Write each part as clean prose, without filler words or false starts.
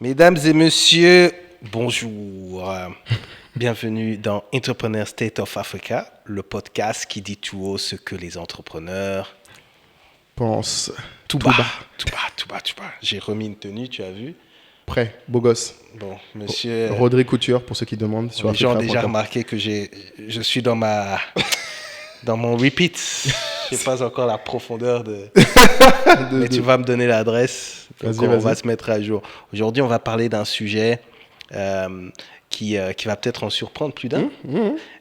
Mesdames et messieurs, bonjour. Bienvenue dans Entrepreneur State of Africa, le podcast qui dit tout haut ce que les entrepreneurs pensent tout bas. J'ai remis une tenue, tu as vu? Prêt, beau gosse. Bon, monsieur. Rodrigue Couture, pour ceux qui demandent. Les gens ont déjà remarqué que je suis dans mon repeat. Je n'ai pas encore la profondeur mais tu vas me donner l'adresse. Donc on va se mettre à jour. Aujourd'hui, on va parler d'un sujet qui va peut-être en surprendre plus d'un,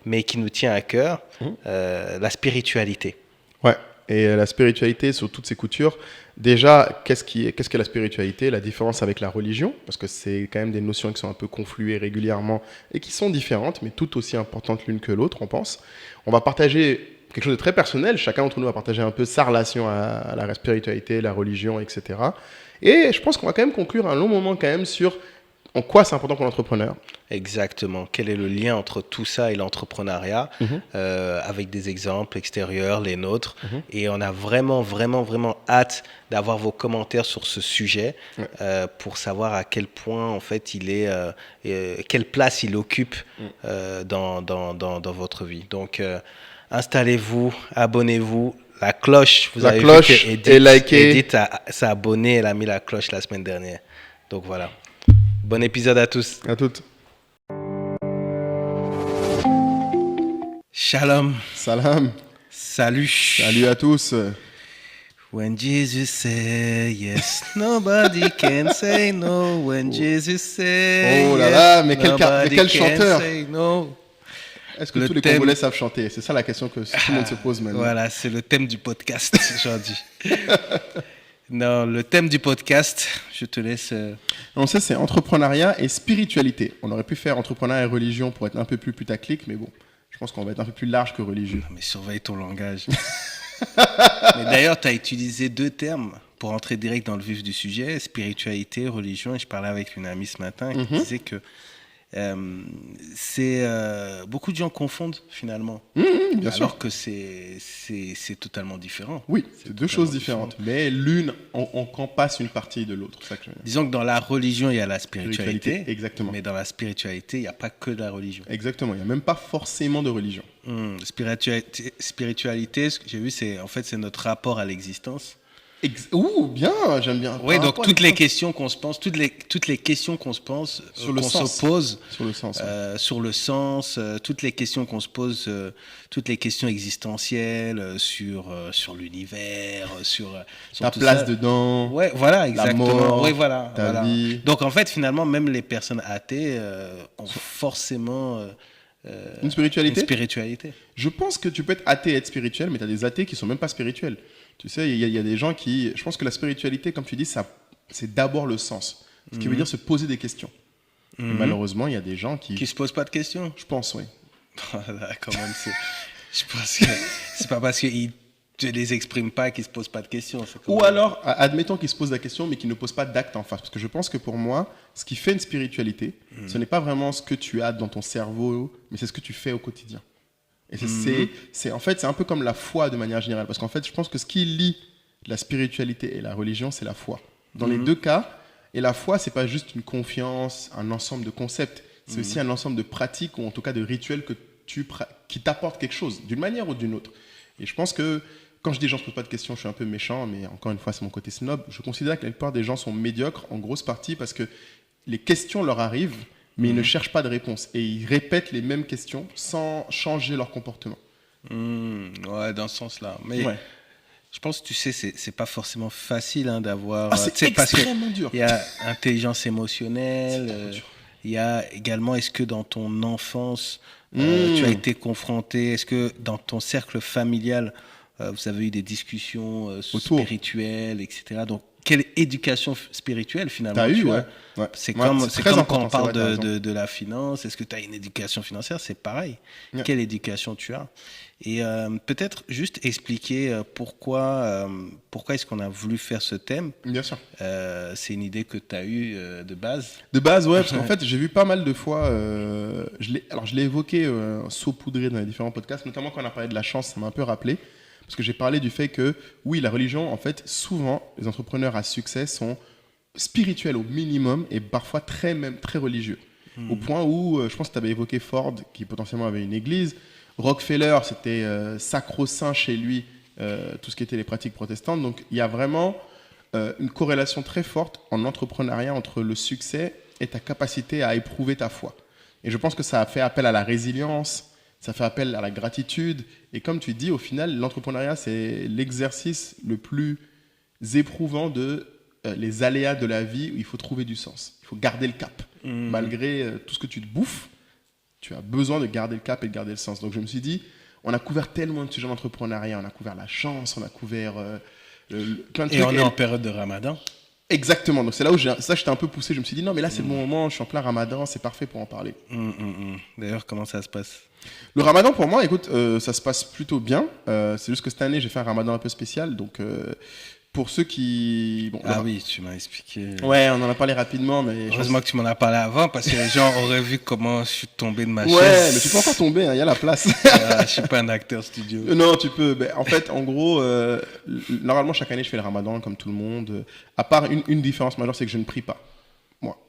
mais qui nous tient à cœur, la spiritualité. Ouais, et la spiritualité sur toutes ses coutures. Déjà, qu'est-ce qu'est la spiritualité? La différence avec la religion, parce que c'est quand même des notions qui sont un peu confluées régulièrement et qui sont différentes, mais toutes aussi importantes l'une que l'autre, on pense. On va partager quelque chose de très personnel. Chacun d'entre nous va partager un peu sa relation à la spiritualité, la religion, etc. Et je pense qu'on va quand même conclure un long moment quand même sur en quoi c'est important pour l'entrepreneur. Exactement. Quel est le lien entre tout ça et l'entrepreneuriat, avec des exemples extérieurs, les nôtres. Et on a vraiment hâte d'avoir vos commentaires sur ce sujet pour savoir à quel point, en fait, quelle place il occupe dans votre vie. Donc, installez-vous, abonnez-vous. La cloche, vous avez vu que Edith s'est abonnée, elle a mis la cloche la semaine dernière. Donc voilà. Bon épisode à tous. À toutes. Shalom. Salam. Salut. Salut à tous. When Jesus say yes, nobody can say no. When Jesus say oh là là, mais quel chanteur. No. Est-ce que tous les Congolais savent chanter? C'est ça la question que tout le monde se pose maintenant. Voilà, c'est le thème du podcast aujourd'hui. Non, le thème du podcast, je te laisse... On sait, c'est entrepreneuriat et spiritualité. On aurait pu faire entrepreneuriat et religion pour être un peu plus putaclic, mais bon, je pense qu'on va être un peu plus large que religieux. Mais surveille ton langage. Mais d'ailleurs, tu as utilisé deux termes pour entrer direct dans le vif du sujet, spiritualité, religion. Et je parlais avec une amie ce matin qui disait que beaucoup de gens confondent finalement, bien sûr. alors que c'est totalement différent. Oui, c'est deux choses différentes, mais l'une on passe une partie de l'autre. Ça que disons que dans la religion il y a la spiritualité, exactement. Mais dans la spiritualité il n'y a pas que de la religion. Exactement, il n'y a même pas forcément de religion. Spiritualité, ce que j'ai vu, c'est notre rapport à l'existence. Bien, j'aime bien. Oui, donc toutes les questions qu'on se pense, toutes les questions qu'on se pense, qu'on se pose, sur le sens, sur le sens, toutes les questions qu'on se pose, toutes les questions existentielles sur l'univers, sur ta tout place ça. Dedans. Ouais, voilà, exactement. La mort, ouais, voilà, ta vie. Donc en fait, finalement, même les personnes athées ont forcément une spiritualité. Je pense que tu peux être athée et être spirituel, mais tu as des athées qui sont même pas spirituels. Tu sais, il y a des gens qui... Je pense que la spiritualité, comme tu dis, c'est d'abord le sens. Ce qui veut dire se poser des questions. Et malheureusement, il y a des gens qui... Qui se posent pas de questions. Je pense, oui. Quand même, je pense que c'est pas parce qu'ils ne les expriment pas qu'ils se posent pas de questions. Ou alors, admettons qu'ils se posent la question, mais qu'ils ne posent pas d'acte en face. Parce que je pense que pour moi, ce qui fait une spiritualité, ce n'est pas vraiment ce que tu as dans ton cerveau, mais c'est ce que tu fais au quotidien. Et c'est un peu comme la foi de manière générale. Parce qu'en fait, je pense que ce qui lie la spiritualité et la religion, c'est la foi. Dans les deux cas, et la foi, c'est pas juste une confiance, un ensemble de concepts. C'est aussi un ensemble de pratiques, ou en tout cas de rituels qui t'apportent quelque chose, d'une manière ou d'une autre. Et je pense que, quand je dis gens ne se posent pas de questions, je suis un peu méchant, mais encore une fois, c'est mon côté snob. Je considère que la plupart des gens sont médiocres, en grosse partie, parce que les questions leur arrivent, mais ils ne cherchent pas de réponse. Et ils répètent les mêmes questions sans changer leur comportement. Ouais, dans ce sens-là. Mais ouais. Je pense que tu sais, c'est pas forcément facile d'avoir... c'est extrêmement dur. Il y a intelligence émotionnelle, il y a également, est-ce que dans ton enfance, tu as été confronté, est-ce que dans ton cercle familial, vous avez eu des discussions spirituelles, etc. Donc, quelle éducation spirituelle finalement tu as eu, ouais. C'est comme quand on parle de la finance. Est-ce que tu as une éducation financière? C'est pareil. Ouais. Quelle éducation tu as? Et peut-être juste expliquer pourquoi est-ce qu'on a voulu faire ce thème. Bien sûr. C'est une idée que tu as eue de base. De base, ouais, parce qu'en fait, j'ai vu pas mal de fois, je l'ai évoqué saupoudré dans les différents podcasts, notamment quand on a parlé de la chance, ça m'a un peu rappelé. Parce que j'ai parlé du fait que, oui, la religion, en fait, souvent, les entrepreneurs à succès sont spirituel au minimum et parfois même très religieux. Au point où, je pense que tu avais évoqué Ford, qui potentiellement avait une église. Rockefeller, c'était sacro-saint chez lui, tout ce qui était les pratiques protestantes. Donc il y a vraiment une corrélation très forte en entrepreneuriat entre le succès et ta capacité à éprouver ta foi. Et je pense que ça a fait appel à la résilience, ça fait appel à la gratitude. Et comme tu dis, au final, l'entrepreneuriat, c'est l'exercice le plus éprouvant de les aléas de la vie où il faut trouver du sens. Il faut garder le cap. Malgré tout ce que tu te bouffes, tu as besoin de garder le cap et de garder le sens. Donc je me suis dit, on a couvert tellement de sujets d'entrepreneuriat, on a couvert la chance, on a couvert plein de trucs. Et on est en période de Ramadan. Exactement. Donc c'est là où j'étais un peu poussé. Je me suis dit, non, mais là, c'est le bon moment, je suis en plein Ramadan, c'est parfait pour en parler. D'ailleurs, comment ça se passe ? Le Ramadan, pour moi, écoute, ça se passe plutôt bien. C'est juste que cette année, j'ai fait un Ramadan un peu spécial. Donc, pour ceux qui... Bon, oui, tu m'as expliqué. Ouais, on en a parlé rapidement, mais... Heureusement que tu m'en as parlé avant, parce que les gens auraient vu comment je suis tombé de ma chaise. Ouais, mais tu peux encore tomber, il y a la place. Je suis pas un acteur studio. Non, tu peux. Ben, en fait, en gros, normalement, chaque année, je fais le Ramadan, comme tout le monde. À part une différence majeure, c'est que je ne prie pas, moi.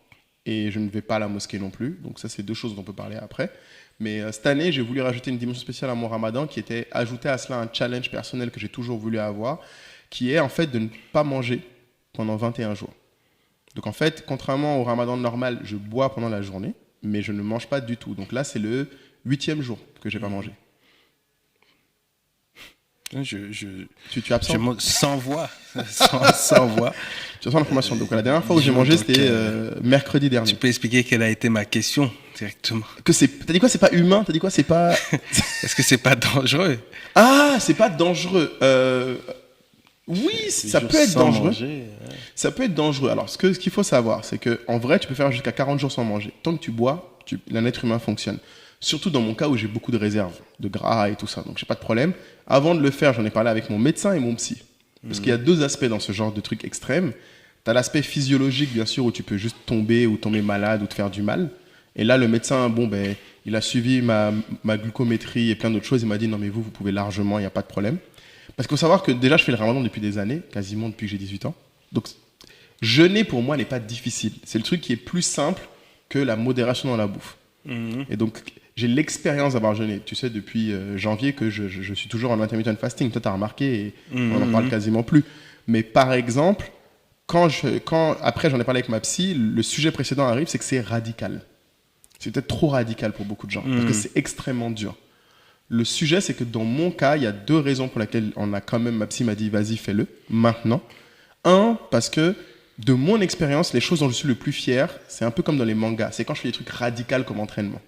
Et je ne vais pas à la mosquée non plus. Donc ça, c'est deux choses dont on peut parler après. Mais cette année, j'ai voulu rajouter une dimension spéciale à mon Ramadan, qui était ajouter à cela un challenge personnel que j'ai toujours voulu avoir, qui est en fait de ne pas manger pendant 21 jours. Donc en fait, contrairement au Ramadan normal, je bois pendant la journée, mais je ne mange pas du tout. Donc là, c'est le 8e jour que je n'ai pas mangé. Tu es absent sans voix. sans voix. Tu ressens l'information. Donc la dernière fois où j'ai mangé, c'était mercredi dernier. Tu peux expliquer quelle a été ma question directement. T'as dit quoi, c'est pas humain? T'as dit quoi, c'est pas... Est-ce que c'est pas dangereux? Ah, c'est pas dangereux. Oui, ça peut être dangereux. Ça peut être dangereux. Alors, ce qu'il faut savoir, c'est qu'en vrai, tu peux faire jusqu'à 40 jours sans manger. Tant que tu bois, l'être humain fonctionne. Surtout dans mon cas où j'ai beaucoup de réserves, de gras et tout ça. Donc, j'ai pas de problème. Avant de le faire, j'en ai parlé avec mon médecin et mon psy. Parce qu'il y a deux aspects dans ce genre de trucs extrêmes. Tu as l'aspect physiologique, bien sûr, où tu peux juste tomber ou tomber malade ou te faire du mal. Et là, le médecin, il a suivi ma glucométrie et plein d'autres choses. Il m'a dit, non, mais vous pouvez largement, il n'y a pas de problème. Parce qu'il faut savoir que déjà, je fais le Ramadan depuis des années, quasiment depuis que j'ai 18 ans. Donc, jeûner, pour moi, n'est pas difficile. C'est le truc qui est plus simple que la modération dans la bouffe. Et donc, j'ai l'expérience d'avoir jeûné. Tu sais, depuis janvier, que je suis toujours en intermittent fasting. Toi, tu as remarqué, et on n'en parle quasiment plus. Mais par exemple, après, j'en ai parlé avec ma psy, le sujet précédent arrive, c'est que c'est radical. C'est peut-être trop radical pour beaucoup de gens, parce que c'est extrêmement dur. Le sujet, c'est que dans mon cas, il y a deux raisons pour lesquelles ma psy m'a dit, vas-y, fais-le, maintenant. Un, parce que de mon expérience, les choses dont je suis le plus fier, c'est un peu comme dans les mangas. C'est quand je fais des trucs radicaux comme entraînement.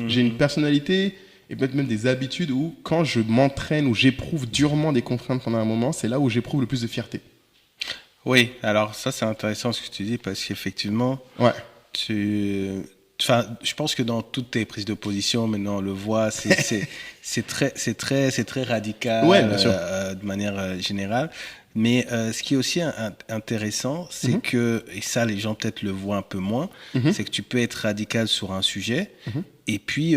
J'ai une personnalité et peut-être même des habitudes où, quand je m'entraîne ou j'éprouve durement des contraintes pendant un moment, c'est là où j'éprouve le plus de fierté. Oui, alors ça, c'est intéressant ce que tu dis, parce qu'effectivement, je pense que dans toutes tes prises de position, maintenant on le voit, c'est très radical, bien sûr. De manière générale. Mais ce qui est aussi intéressant, c'est que, et ça les gens peut-être le voient un peu moins, c'est que tu peux être radical sur un sujet, et puis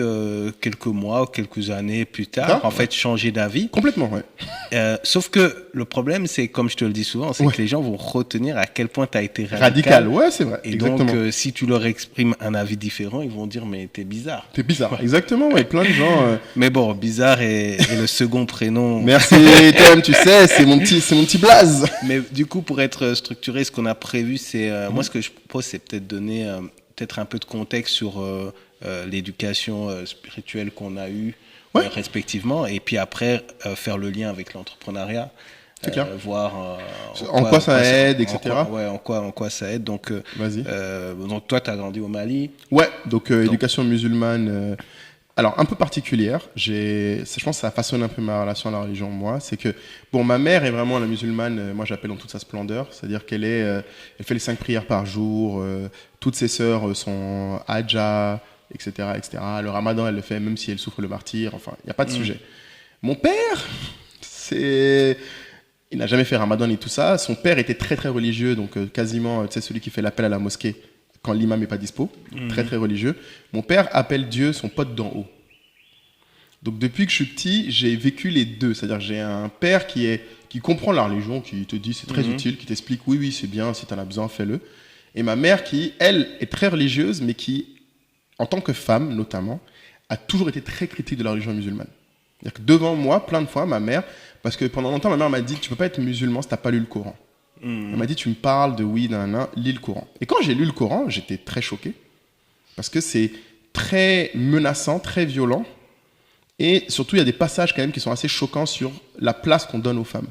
quelques mois ou quelques années plus tard, en fait, changer d'avis. Complètement, ouais. Sauf que le problème, c'est, comme je te le dis souvent, c'est que les gens vont retenir à quel point tu as été radical. Ouais, c'est vrai. Et exactement. donc, si tu leur exprimes un avis différent, ils vont dire, mais t'es bizarre. T'es bizarre, exactement, ouais. Plein de gens... Mais bon, bizarre est le second prénom. Merci, Tom, tu sais, c'est mon petit blaze. Mais du coup, pour être structuré, ce qu'on a prévu, c'est... moi, ce que je propose, c'est peut-être donner peut-être un peu de contexte sur l'éducation spirituelle qu'on a eue respectivement, et puis après, faire le lien avec l'entrepreneuriat. C'est clair. Voir en quoi ça aide, etc. En quoi ça aide. Donc, vas-y. Donc toi, tu as grandi au Mali. Ouais, donc éducation musulmane... alors, un peu particulière, je pense que ça façonne un peu ma relation à la religion, moi. C'est que, ma mère est vraiment la musulmane, moi j'appelle dans toute sa splendeur. C'est-à-dire qu'elle elle fait les 5 prières par jour, toutes ses sœurs sont hadja, etc., etc. Le ramadan, elle le fait même si elle souffre le martyre, enfin, il n'y a pas de sujet. Mon père, il n'a jamais fait ramadan ni tout ça. Son père était très très religieux, donc quasiment, tu sais, celui qui fait l'appel à la mosquée quand l'imam n'est pas dispo, très très religieux. Mon père appelle Dieu son pote d'en haut. Donc depuis que je suis petit, j'ai vécu les deux. C'est-à-dire j'ai un père qui est qui comprend la religion, qui te dit c'est très utile, qui t'explique oui, c'est bien, si tu en as besoin, fais-le. Et ma mère qui, elle, est très religieuse, mais qui, en tant que femme notamment, a toujours été très critique de la religion musulmane. C'est-à-dire que devant moi, plein de fois, ma mère, parce que pendant longtemps, ma mère m'a dit tu peux pas être musulman si tu n'as pas lu le Coran. Elle m'a dit tu me parles de oui, lis le Coran. Et quand j'ai lu le Coran, j'étais très choqué, parce que c'est très menaçant, très violent. Et surtout, il y a des passages quand même qui sont assez choquants sur la place qu'on donne aux femmes.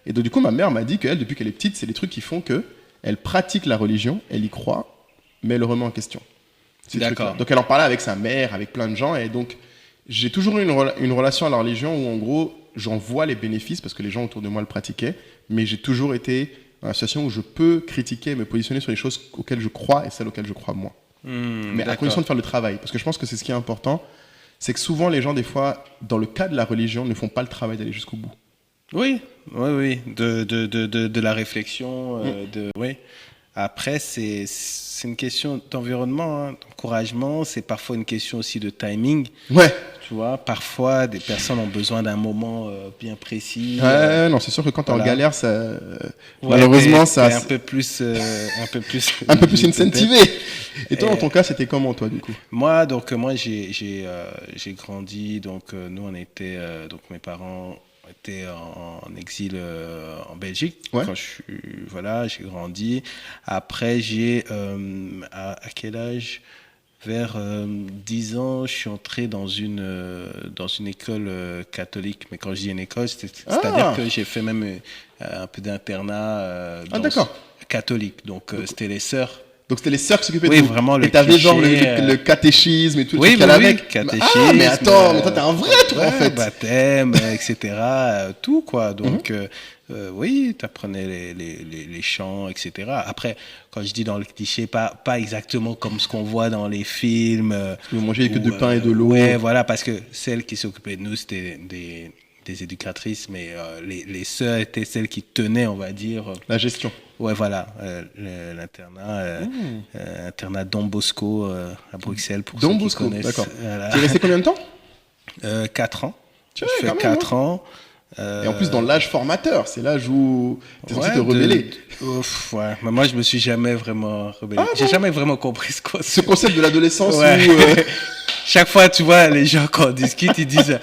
Et donc, du coup, ma mère m'a dit qu'elle, depuis qu'elle est petite, c'est des trucs qui font qu'elle pratique la religion, elle y croit, mais elle le remet en question. D'accord. Donc, elle en parlait avec sa mère, avec plein de gens. Et donc, j'ai toujours eu une relation à la religion où, en gros, j'en vois les bénéfices parce que les gens autour de moi le pratiquaient. Mais j'ai toujours été dans une situation où je peux critiquer, me positionner sur les choses auxquelles je crois et celles auxquelles je crois moi. Mais à condition de faire le travail. Parce que je pense que c'est ce qui est important. C'est que souvent, les gens, des fois, dans le cas de la religion, ne font pas le travail d'aller jusqu'au bout. Oui, de la réflexion, oui. Après, c'est une question d'environnement, hein, d'encouragement. C'est parfois une question aussi de timing. Ouais. Tu vois, parfois, des personnes ont besoin d'un moment bien précis. Non, c'est sûr que quand t'es en galère, ça, ouais, malheureusement, ça, un peu plus incentivé. Et toi, dans ton cas, c'était comment, toi, du coup? Moi, j'ai grandi. Donc, nous, on était, donc mes parents étaient en exil en Belgique. Ouais. Quand j'ai grandi. Après, à quel âge? Vers 10 ans, je suis entré dans une école catholique. Mais quand je dis une école, c'est-à-dire que j'ai fait même un peu d'internat catholique. Donc, c'était les sœurs. Donc, c'était les sœurs qui s'occupaient de vous. Vraiment, et t'avais genre le catéchisme et tout le truc qu'elle avait. Catéchisme. Ah, mais attends, mais toi, t'es un vrai, toi, en fait. Baptême, etc. Tout, quoi. Donc, oui, t'apprenais les chants, etc. Après, quand je dis dans le cliché, pas exactement comme ce qu'on voit dans les films. Vous mangez que du pain et de l'eau. Ouais, voilà, parce que celles qui s'occupaient de nous, c'était des éducatrices, mais les sœurs étaient celles qui tenaient, on va dire. La gestion. Ouais, voilà, l'internat, internat Don Bosco à Bruxelles, pour Don ceux Bosco, qui connaissent. D'accord. Voilà. Tu es resté combien de temps 4 ans. J'ai fait 4 ans. Et en plus, dans l'âge formateur, c'est l'âge où tu es censé te rebeller. Ouais. Mais moi, je me suis jamais vraiment rebellé. J'ai jamais vraiment compris ce concept de l'adolescence où... Chaque fois, tu vois, les gens, quand on discute, ils disent...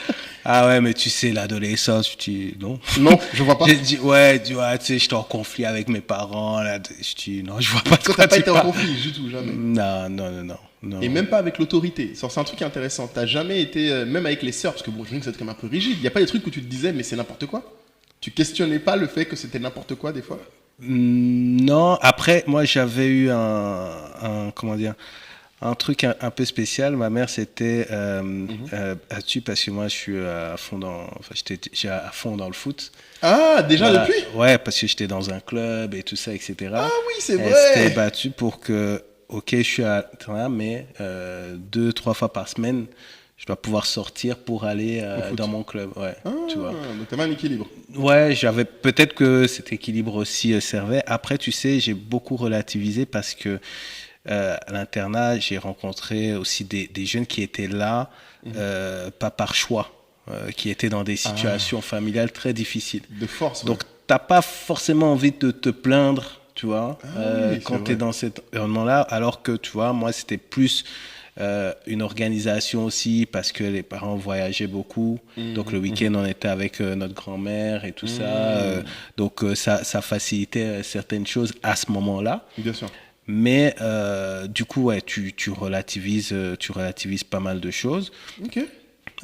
Ah ouais, mais tu sais, l'adolescence, non. Non, je vois pas. J'ai dit, ouais, tu vois, tu sais, j'étais en conflit avec mes parents. Là. Je dis, non, je vois pas de quoi tu n'as pas tu été parles. en conflit du tout, jamais. Non. Et même pas avec l'autorité. C'est un truc intéressant. T'as jamais été, même avec les sœurs, parce que bon, je trouve que c'est quand même un peu rigide. Il n'y a pas des trucs où tu te disais, mais c'est n'importe quoi. Tu questionnais pas le fait que c'était n'importe quoi, des fois? Non, après, moi, j'avais eu un truc un peu spécial. Ma mère, c'était là-dessus, parce que moi, je suis j'étais à fond dans le foot. Ah, déjà voilà. Depuis? Ouais, parce que j'étais dans un club et tout ça, etc. Ah oui, c'est vrai. Elle s'était battue pour que, ok, je suis à l'internat, mais 2-3 fois par semaine, je dois pouvoir sortir pour aller dans mon club. Ouais, tu vois. Donc t'avais un équilibre. Ouais, peut-être que cet équilibre aussi servait. Après, tu sais, j'ai beaucoup relativisé parce que à l'internat, j'ai rencontré aussi des jeunes qui étaient là, pas par choix, qui étaient dans des situations familiales très difficiles. De force. Donc, t'as pas forcément envie de te plaindre, tu vois, oui, quand tu es dans cet environnement-là, alors que, tu vois, moi, c'était plus une organisation aussi, parce que les parents voyageaient beaucoup. Donc, le week-end, on était avec notre grand-mère et tout ça. Donc, ça facilitait certaines choses à ce moment-là. Bien sûr. Mais du coup, ouais, tu relativises pas mal de choses. Ok.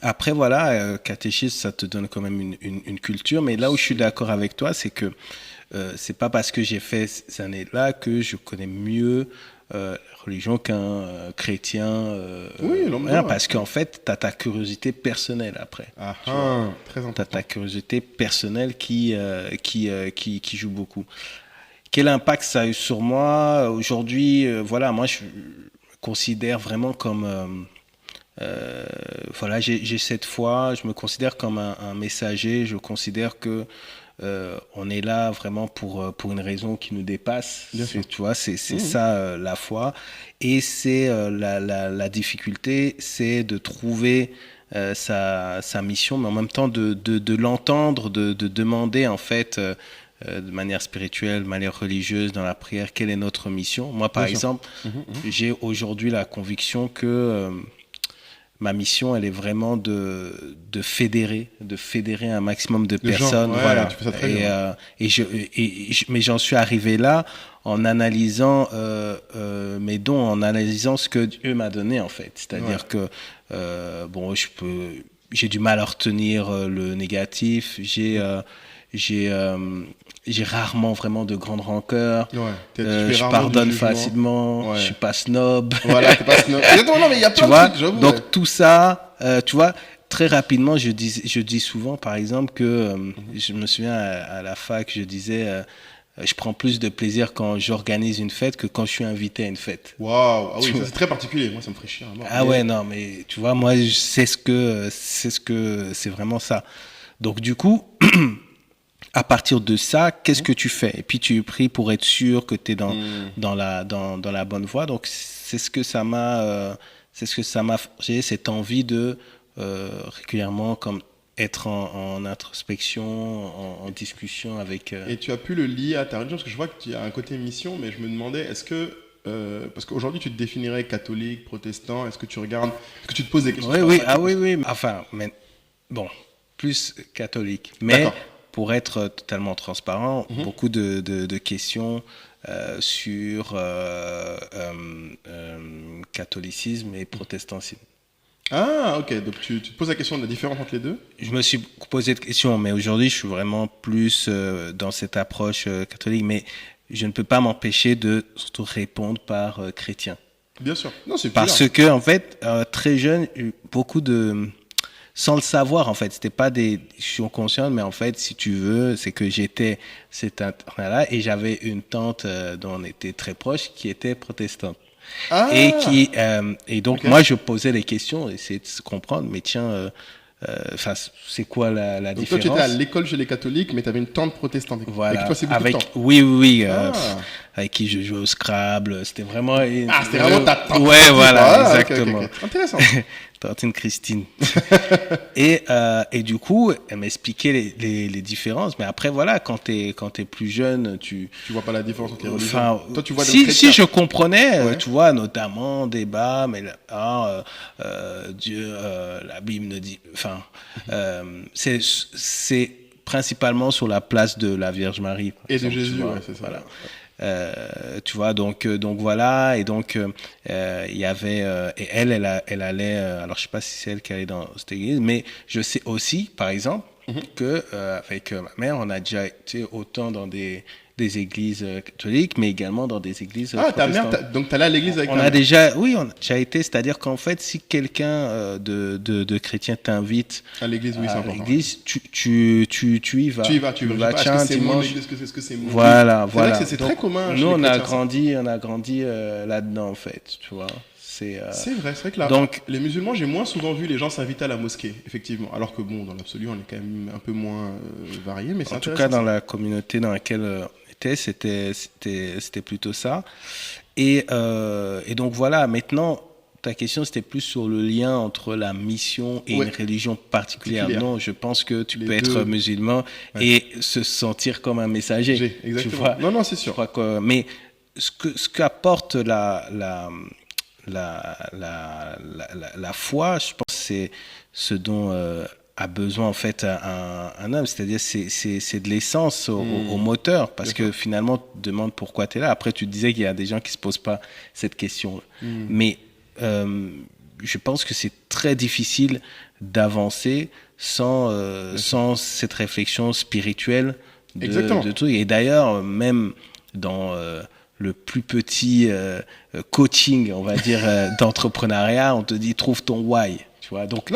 Après, voilà, catéchisme, ça te donne quand même une culture. Mais là où je suis d'accord avec toi, c'est que c'est pas parce que j'ai fait ces années-là que je connais mieux la religion qu'un chrétien. Oui, parce qu'en fait, tu as ta curiosité personnelle après. Très important. Tu as ta curiosité personnelle qui joue beaucoup. Quel impact ça a eu sur moi aujourd'hui? Voilà, moi je me considère vraiment comme voilà, j'ai cette foi, je me considère comme un messager, je considère que on est là vraiment pour une raison qui nous dépasse. Tu vois, c'est ça la foi. Et c'est la difficulté, c'est de trouver sa mission, mais en même temps de l'entendre, de demander en fait de manière spirituelle, de manière religieuse, dans la prière, quelle est notre mission. Moi, par exemple, j'ai aujourd'hui la conviction que ma mission, elle est vraiment de fédérer un maximum de personnes. Gens, ouais, voilà. Tu fais ça très bien. Mais j'en suis arrivé là en analysant mes dons, en analysant ce que Dieu m'a donné, en fait. C'est-à-dire que, j'ai du mal à retenir le négatif, j'ai rarement vraiment de grande rancœur. Je pardonne facilement. Ouais. Je suis pas snob. Voilà, t'es pas snob. Non, mais il y a plein de trucs, j'avoue. Donc tout ça, tu vois, très rapidement, je dis souvent, par exemple, que je me souviens à la fac, je disais, je prends plus de plaisir quand j'organise une fête que quand je suis invité à une fête. Waouh, ah oui, ça, c'est très particulier. Moi, ça me ferait chier. Ouais, non, mais tu vois, moi, c'est vraiment ça. Donc du coup. À partir de ça, qu'est-ce que tu fais? Et puis tu pries pour être sûr que tu es dans la bonne voie. Donc c'est ce que ça m'a j'ai cette envie de régulièrement comme être en introspection, en discussion avec. Et tu as pu le lier à ta religion, parce que je vois que tu as un côté mission, mais je me demandais, est-ce que parce qu'aujourd'hui tu te définirais catholique, protestant, est-ce que tu te poses des questions? Oui. Enfin, mais bon, plus catholique, mais. D'accord. Pour être totalement transparent, beaucoup de questions sur catholicisme et protestantisme. Ah, ok. Donc tu te poses la question de la différence entre les deux? Je me suis posé de questions, mais aujourd'hui, je suis vraiment plus dans cette approche catholique. Mais je ne peux pas m'empêcher de surtout répondre par chrétien. Bien sûr. Non, c'est parce que, en fait, très jeune, beaucoup de... Sans le savoir, en fait, c'était pas des questions conscientes, mais en fait, si tu veux, c'est que j'étais cet internat-là et j'avais une tante dont on était très proche qui était protestante. Ah, et donc, moi, je posais les questions, essayer de se comprendre, mais tiens, c'est quoi la donc différence? Toi, tu étais à l'école chez les catholiques, mais tu avais une tante protestante. Voilà. Avec toi, c'est beaucoup de temps. Oui. Avec qui je jouais au Scrabble. C'était vraiment... c'était vraiment ta tante. Ouais, voilà, exactement. Okay. Intéressant. Tantine Christine. et du coup, elle m'expliquait les différences. Mais après, voilà, quand t'es plus jeune, tu vois pas la différence entre les religions. Toi, tu vois si je comprenais, tu vois, notamment débat, mais Dieu, la Bible ne dit, c'est principalement sur la place de la Vierge Marie. Et de Jésus, c'est ça. Voilà. Tu vois, donc voilà, et donc il y avait et elle allait, alors je sais pas si c'est elle qui allait dans cette église, mais je sais aussi, par exemple, que avec ma mère, on a déjà été autant dans des églises catholiques, mais également dans des églises protestantes. Ta mère, donc t'allais à l'église avec ta mère? On a déjà été, c'est-à-dire qu'en fait, si quelqu'un de chrétien t'invite à l'église, oui, c'est important. L'église, tu y vas. Tu vas. Tiens, est-ce que c'est mon église, est-ce que c'est mon Voilà. C'est vrai que c'est très commun. Nous, on a grandi là-dedans, en fait, tu vois. C'est vrai que là, donc, les musulmans, j'ai moins souvent vu les gens s'inviter à la mosquée, effectivement. Alors que bon, dans l'absolu, on est quand même un peu moins varié, mais c'est en tout cas, dans la communauté dans laquelle on était, c'était plutôt ça. Et donc voilà, maintenant, ta question, c'était plus sur le lien entre la mission et une religion particulière. Non, je pense que tu peux être musulman et se sentir comme un messager. Exactement. Tu vois, non, c'est sûr. Mais ce qu'apporte la foi, je pense, c'est ce dont a besoin en fait un homme, c'est-à-dire c'est de l'essence au moteur, parce que finalement tu te demandes pourquoi tu es là. Après tu te disais qu'il y a des gens qui se posent pas cette question, mais je pense que c'est très difficile d'avancer sans cette réflexion spirituelle de tout. Et d'ailleurs même dans le plus petit coaching, on va dire, d'entrepreneuriat, on te dit trouve ton why. Tu vois, donc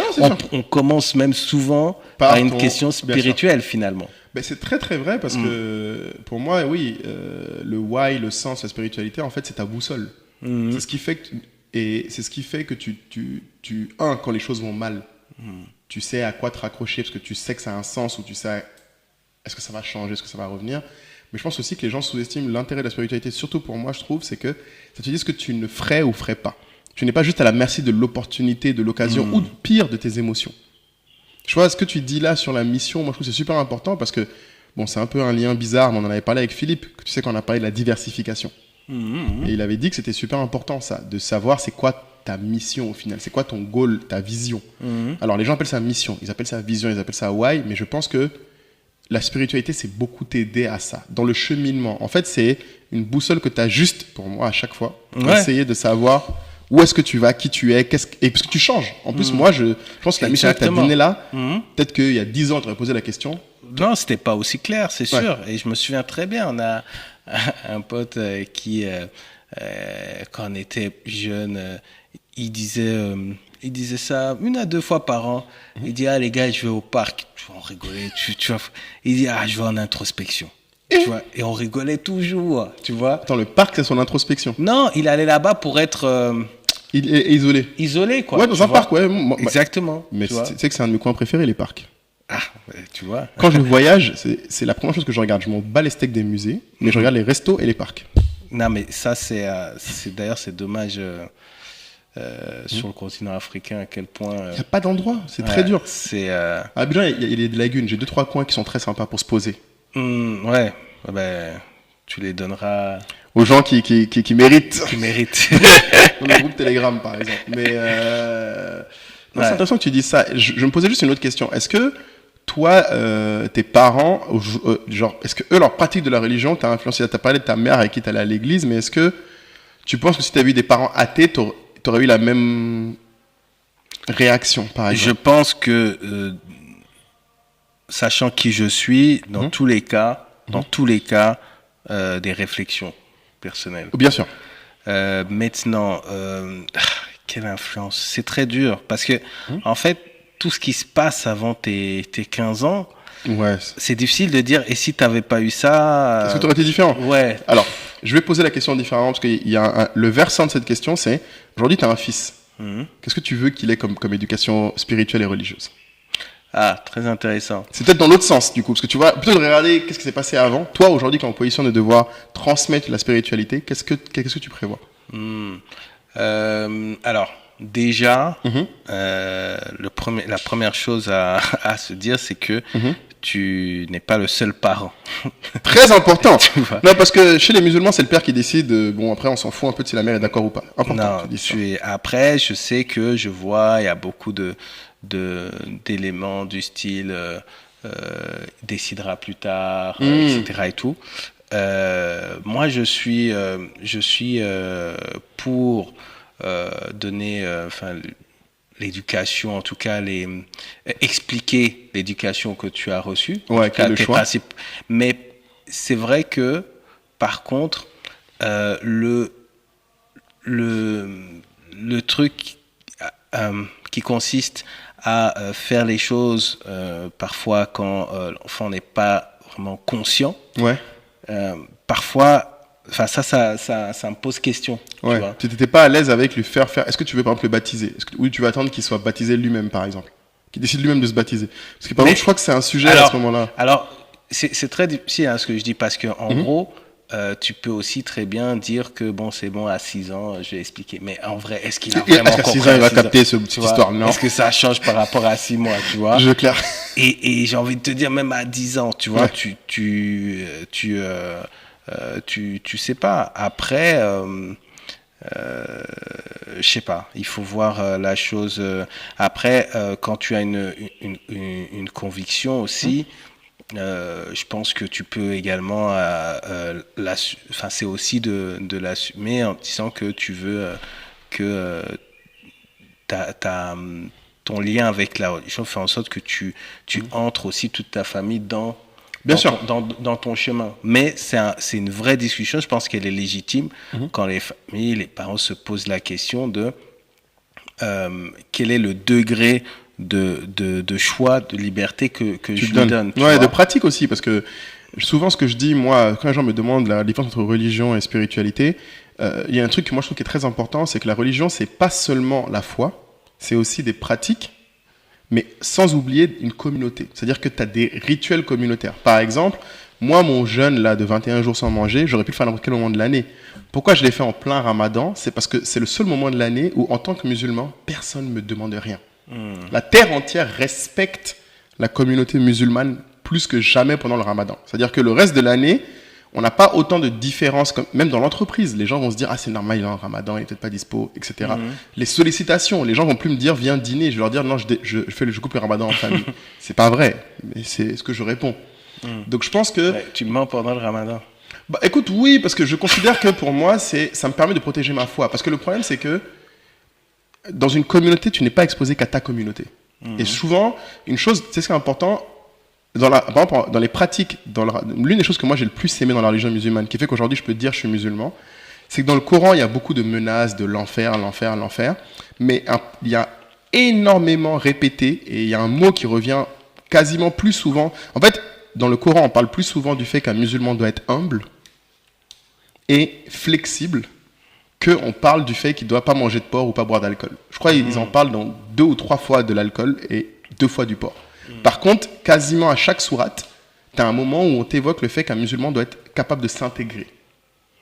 on commence même souvent par une question spirituelle finalement. Ben, c'est très très vrai parce que pour moi, oui, le why, le sens, la spiritualité, en fait, c'est ta boussole. C'est ce qui fait que quand les choses vont mal, tu sais à quoi te raccrocher parce que tu sais que ça a un sens ou tu sais est-ce que ça va changer, est-ce que ça va revenir. Mais je pense aussi que les gens sous-estiment l'intérêt de la spiritualité, surtout pour moi, je trouve, c'est que ça te dit ce que tu ne ferais ou ferais pas. Tu n'es pas juste à la merci de l'opportunité, de l'occasion ou pire de tes émotions. Je vois ce que tu dis là sur la mission, moi je trouve que c'est super important parce que, bon, c'est un peu un lien bizarre, mais on en avait parlé avec Philippe, que tu sais qu'on a parlé de la diversification. Et il avait dit que c'était super important ça, de savoir c'est quoi ta mission au final, c'est quoi ton goal, ta vision. Alors les gens appellent ça mission, ils appellent ça vision, ils appellent ça why, mais je pense que la spiritualité, c'est beaucoup t'aider à ça, dans le cheminement. En fait, c'est une boussole que tu as juste, pour moi, à chaque fois, pour essayer de savoir où est-ce que tu vas, qui tu es, et parce que tu changes. En plus, moi, je pense que la mission que tu as donnée là, peut-être qu'il y a 10 ans, tu aurais posé la question. Non, c'était pas aussi clair, c'est sûr. Et je me souviens très bien, on a un pote qui, quand on était jeune, il disait ça 1 à 2 fois par an. Il dit, ah les gars, je vais au parc. On rigolait, tu vois. Il dit, ah, je vais en introspection. Tu vois, et on rigolait toujours, tu vois. Attends, le parc, c'est son introspection. Non, il allait là-bas pour être... Il est isolé. Isolé, quoi. Ouais, dans un parc, ouais. Exactement. Mais tu sais que c'est un de mes coins préférés, les parcs. Ah, tu vois. Quand je voyage, c'est la première chose que je regarde. Je m'en bats les steaks des musées, mais je regarde les restos et les parcs. Non, mais ça, d'ailleurs, c'est dommage sur le continent africain à quel point. Il n'y a pas d'endroit, c'est très dur. À Abidjan, il y a des lagunes. J'ai 2-3 coins qui sont très sympas pour se poser. Ouais, ben, tu les donneras aux gens qui méritent. Qui méritent. Dans le groupe Telegram, par exemple. Mais c'est intéressant que tu dises ça. Je me posais juste une autre question. Est-ce que toi, tes parents, genre, est-ce que eux, leur pratique de la religion t'a influencé? T'as parlé de ta mère avec qui t'allais à l'église, mais est-ce que tu penses que si t'avais eu des parents athées, t'aurais eu la même réaction, par exemple? Je pense que, sachant qui je suis, dans tous les cas, des réflexions personnelles. Bien sûr. Maintenant, quelle influence? C'est très dur parce que, en fait, tout ce qui se passe avant tes 15 ans, c'est difficile de dire, et si tu n'avais pas eu ça... Est-ce que tu aurais été différent? Ouais. Alors, je vais poser la question différemment parce qu'il y a le versant de cette question, c'est, aujourd'hui, tu as un fils. Qu'est-ce que tu veux qu'il ait comme éducation spirituelle et religieuse? Ah, très intéressant. C'est peut-être dans l'autre sens, du coup, parce que tu vois, plutôt de regarder qu'est-ce qui s'est passé avant. Toi, aujourd'hui, quand en position de devoir transmettre la spiritualité, qu'est-ce que tu prévois? Alors, déjà, la première chose à se dire, c'est que tu n'es pas le seul parent. Très important. Non, parce que chez les musulmans, c'est le père qui décide. Bon, après, on s'en fout un peu de si la mère est d'accord ou pas. Important. Non, après, je sais que il y a beaucoup d'éléments du style décidera plus tard, etc. et tout. Moi, je suis pour donner, l'éducation, en tout cas, expliquer l'éducation que tu as reçue, tes principes. Mais c'est vrai que, par contre, le truc qui consiste à faire les choses parfois quand l'enfant n'est pas vraiment conscient. Parfois, ça me pose question. Tu n'étais pas à l'aise avec lui faire. Est-ce que tu veux par exemple le baptiser? Ou tu veux attendre qu'il soit baptisé lui-même, par exemple? Qu'il décide lui-même de se baptiser? Parce que par exemple, je crois que c'est un sujet à ce moment-là. Alors, c'est très difficile ce que je dis parce que en gros, tu peux aussi très bien dire que bon, c'est bon, à 6 ans, je vais expliquer. Mais en vrai, est-ce qu'il a vraiment compris? À 6 ans, il va capter cette histoire, non? Est-ce que ça change par rapport à 6 mois, tu vois? Je clair. Et j'ai envie de te dire, même à 10 ans, tu vois, tu sais pas. Après, je sais pas. Il faut voir la chose. Après, quand tu as une conviction aussi, je pense que tu peux également, c'est aussi de l'assumer en disant que tu veux que ton lien avec la religion fait en sorte que tu entres aussi toute ta famille dans ton chemin. Mais c'est une vraie discussion, je pense qu'elle est légitime quand les familles, les parents se posent la question de quel est le degré de choix, de liberté que je lui donne. De pratique aussi, parce que souvent ce que je dis, moi, quand les gens me demandent la différence entre religion et spiritualité, il y a un truc que moi je trouve qui est très important, c'est que la religion, c'est pas seulement la foi, c'est aussi des pratiques, mais sans oublier une communauté. C'est-à-dire que tu as des rituels communautaires. Par exemple, Moi, mon jeûne là, de 21 jours sans manger, j'aurais pu le faire à n'importe quel moment de l'année. Pourquoi je l'ai fait en plein ramadan? C'est parce que c'est le seul moment de l'année où, en tant que musulman, personne ne me demande rien. La terre entière respecte la communauté musulmane plus que jamais pendant le ramadan. C'est-à-dire que le reste de l'année, on n'a pas autant de différences, même dans l'entreprise. Les gens vont se dire, ah c'est normal, il est en ramadan, il n'est peut-être pas dispo, etc. Les sollicitations, les gens vont plus me dire, viens dîner. Je vais leur dire, non, je coupe le ramadan en famille. C'est pas vrai, mais c'est ce que je réponds. Donc je pense que... Ouais, tu mens pendant le ramadan. Bah, écoute, oui, parce que je considère que pour moi, ça me permet de protéger ma foi. Parce que le problème, c'est que dans une communauté, tu n'es pas exposé qu'à ta communauté. Et souvent, une chose, c'est ce qui est important, par exemple, dans les pratiques, l'une des choses que moi j'ai le plus aimé dans la religion musulmane, qui fait qu'aujourd'hui je peux te dire je suis musulman, c'est que dans le Coran, il y a beaucoup de menaces de l'enfer, mais il y a énormément répété, et il y a un mot qui revient quasiment plus souvent. En fait, dans le Coran, on parle plus souvent du fait qu'un musulman doit être humble et flexible qu'on parle du fait qu'il ne doit pas manger de porc ou pas boire d'alcool. Je crois qu'ils en parlent dans 2 ou 3 fois de l'alcool et 2 fois du porc. Par contre, quasiment à chaque sourate, tu as un moment où on t'évoque le fait qu'un musulman doit être capable de s'intégrer.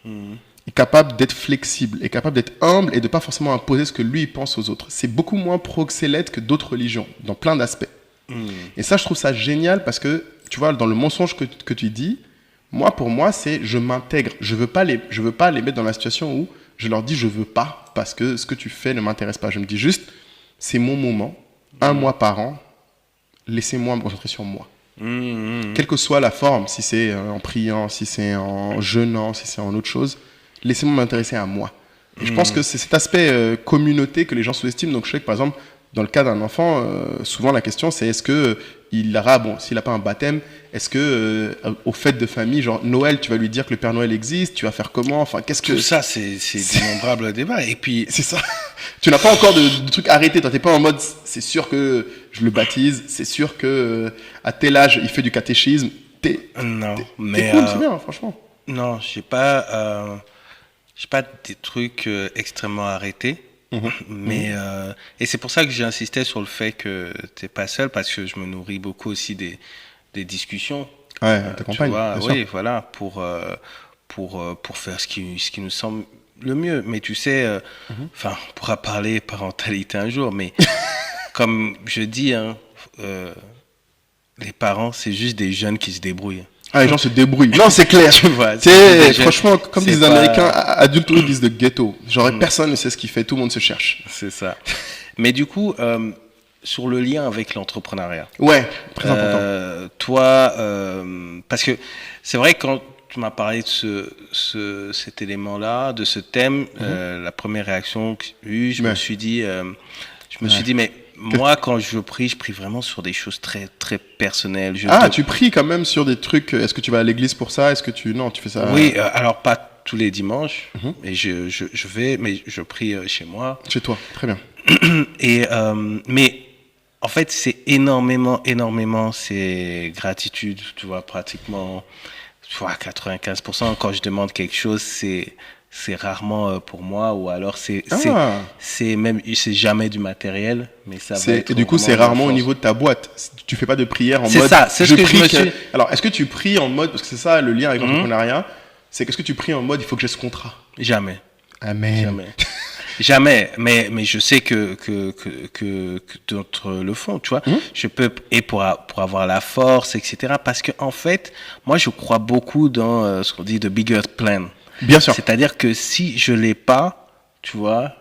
Est capable d'être flexible, est capable d'être humble et de ne pas forcément imposer ce que lui il pense aux autres. C'est beaucoup moins proxélète que d'autres religions, dans plein d'aspects. Et ça, je trouve ça génial parce que, tu vois, dans le mensonge que tu dis, pour moi, c'est je m'intègre. Je veux pas les mettre dans la situation où je leur dis je veux pas parce que ce que tu fais ne m'intéresse pas. Je me dis juste, c'est mon moment, 1 mois par an, laissez-moi me concentrer sur moi. Quelle que soit la forme, si c'est en priant, si c'est en jeûnant, si c'est en autre chose, laissez-moi m'intéresser à moi. Et je pense que c'est cet aspect communauté que les gens sous-estiment. Donc je sais que par exemple, dans le cas d'un enfant, souvent la question c'est est-ce que il aura, s'il n'a pas un baptême, est-ce que aux fêtes de famille, genre Noël, tu vas lui dire que le Père Noël existe, tu vas faire comment, enfin qu'est-ce que... Tout ça, c'est d'innombrables débats. Et puis... C'est ça. Tu n'as pas encore de trucs arrêtés, toi t'es pas en mode c'est sûr que je le baptise, c'est sûr que à tel âge il fait du catéchisme. Non, mais... T'es cool, c'est bien, franchement. Non, j'ai pas des trucs extrêmement arrêtés. Mais et c'est pour ça que j'ai insisté sur le fait que t'es pas seul, parce que je me nourris beaucoup aussi des discussions. Ouais, t'accompagnes. Oui, voilà, pour faire ce qui nous semble le mieux. Mais tu sais, on pourra parler parentalité un jour, mais comme je dis, les parents, c'est juste des jeunes qui se débrouillent. Ah, les gens se débrouillent. Non, c'est clair. Tu vois, franchement, comme disent les Américains, adulthood is the ghetto. Genre, personne ne sait ce qu'il fait, tout le monde se cherche. C'est ça. Mais du coup, sur le lien avec l'entrepreneuriat. Ouais, très important. Toi, parce que c'est vrai que quand tu m'as parlé de cet élément-là, de ce thème, la première réaction que j'ai eue, je me suis dit, mais moi, quand je prie vraiment sur des choses très, très personnelles. Tu pries quand même sur des trucs. Est-ce que tu vas à l'église pour ça? Est-ce que non, tu fais ça? Oui, alors pas tous les dimanches, et je vais, mais je prie chez moi. Chez toi, très bien. Et mais en fait, c'est énormément, c'est gratitude, tu vois, pratiquement, 95%. Quand je demande quelque chose, c'est rarement pour moi, ou alors c'est jamais du matériel, mais ça va être. Et du coup, c'est rarement au niveau de ta boîte. Tu fais pas de prière en mode. C'est ça, c'est ce que je me suis. Alors, est-ce que tu pries en mode, parce que c'est ça le lien avec l'entrepreneuriat, c'est qu'est-ce que tu pries en mode, il faut que j'ai ce contrat? Jamais. Amen. Jamais, mais je sais que d'autres le font, tu vois. Je peux, et pour avoir la force, etc. Parce que en fait, moi, je crois beaucoup dans ce qu'on dit de bigger plan. Bien sûr. C'est-à-dire que si je l'ai pas, tu vois,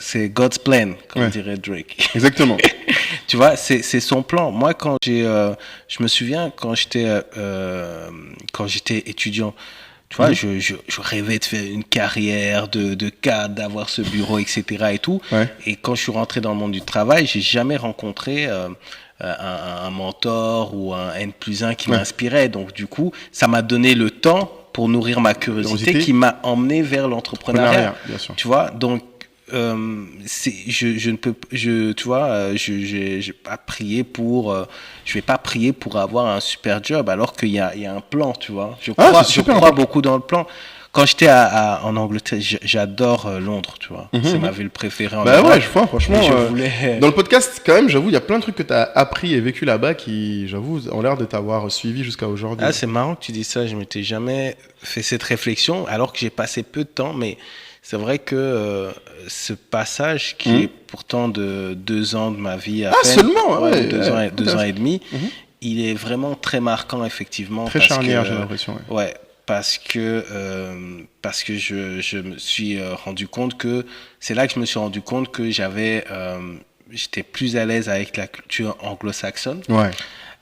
c'est God's plan, comme dirait Drake. Exactement. Tu vois, c'est son plan. Moi, je me souviens quand j'étais étudiant, tu vois, je rêvais de faire une carrière de cadre, d'avoir ce bureau, etc. et tout. Ouais. Et quand je suis rentré dans le monde du travail, j'ai jamais rencontré un mentor ou un N+1 qui m'inspirait. Donc, du coup, ça m'a donné le temps pour nourrir ma curiosité qui m'a emmené vers l'entrepreneuriat. Bien sûr. Tu vois, donc je ne peux, tu vois, j'ai pas prié je vais pas prier pour avoir un super job alors qu'il y a un plan, tu vois. Je crois beaucoup dans le plan. Quand j'étais en Angleterre, j'adore Londres, tu vois. C'est ma ville préférée en Bah Europe. ouais, je vois, franchement. Et je voulais... Dans le podcast, quand même, j'avoue, il y a plein de trucs que tu as appris et vécu là-bas qui, j'avoue, ont l'air de t'avoir suivi jusqu'à aujourd'hui. Ah, c'est marrant que tu dis ça. Je m'étais jamais fait cette réflexion, alors que j'ai passé peu de temps. Mais c'est vrai que ce passage, qui est pourtant de 2 ans de ma vie à peine, seulement, ouais, 2 ans et demi, il est vraiment très marquant, effectivement. Très charnière, j'ai l'impression. Ouais, parce que je me suis rendu compte que c'est là que je me suis rendu compte que j'étais plus à l'aise avec la culture anglo-saxonne. Ouais.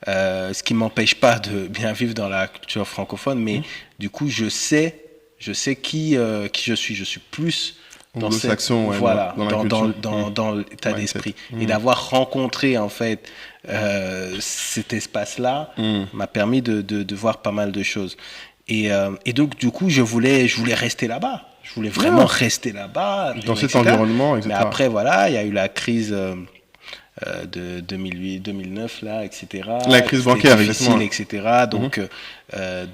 Ce qui m'empêche pas de bien vivre dans la culture francophone, mais du coup je sais qui je suis. Je suis plus dans anglo-saxon, ouais, voilà, dans l'état d'esprit. Et d'avoir rencontré en fait cet espace-là m'a permis de voir pas mal de choses. Et donc du coup je voulais rester là-bas. Je voulais vraiment rester là-bas. Dans cet environnement, etc. Mais après voilà, il y a eu la crise de 2008-2009 là, etc. La crise bancaire, difficile, etc. Donc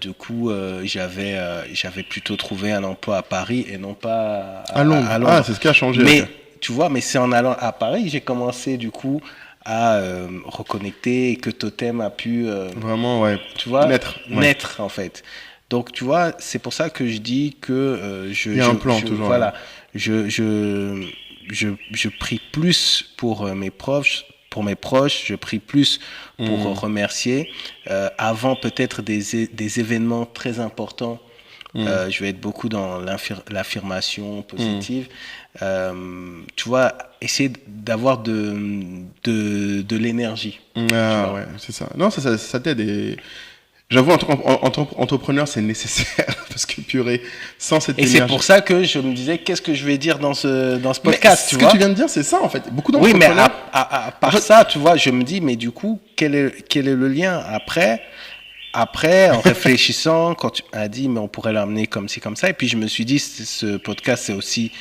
du coup j'avais plutôt trouvé un emploi à Paris et non pas à Londres. Ah, c'est ce qui a changé. Mais okay. Tu vois, mais c'est en allant à Paris j'ai commencé du coup à reconnecter et que Totem a pu vraiment tu vois naître en fait. Donc tu vois, c'est pour ça que je dis que il y a un plan toujours. Voilà, je prie plus pour mes proches, je prie plus pour remercier avant peut-être des événements très importants. Je vais être beaucoup dans l'affirmation positive. Tu vois, essayer d'avoir de l'énergie. Ah ouais, c'est ça. Non, ça t'aide. Et j'avoue, en tant qu'entrepreneur, c'est nécessaire parce que purée, sans cette énergie. Et c'est pour ça que je me disais, qu'est-ce que je vais dire dans ce podcast, tu vois. Ce que tu viens de dire, c'est ça en fait. Beaucoup d'entrepreneurs. Oui, mais à part ça, tu vois, je me dis, mais du coup, quel est le lien après, en réfléchissant, quand tu m'as dit, mais on pourrait l'amener comme ci, comme ça, et puis je me suis dit, ce podcast, c'est aussi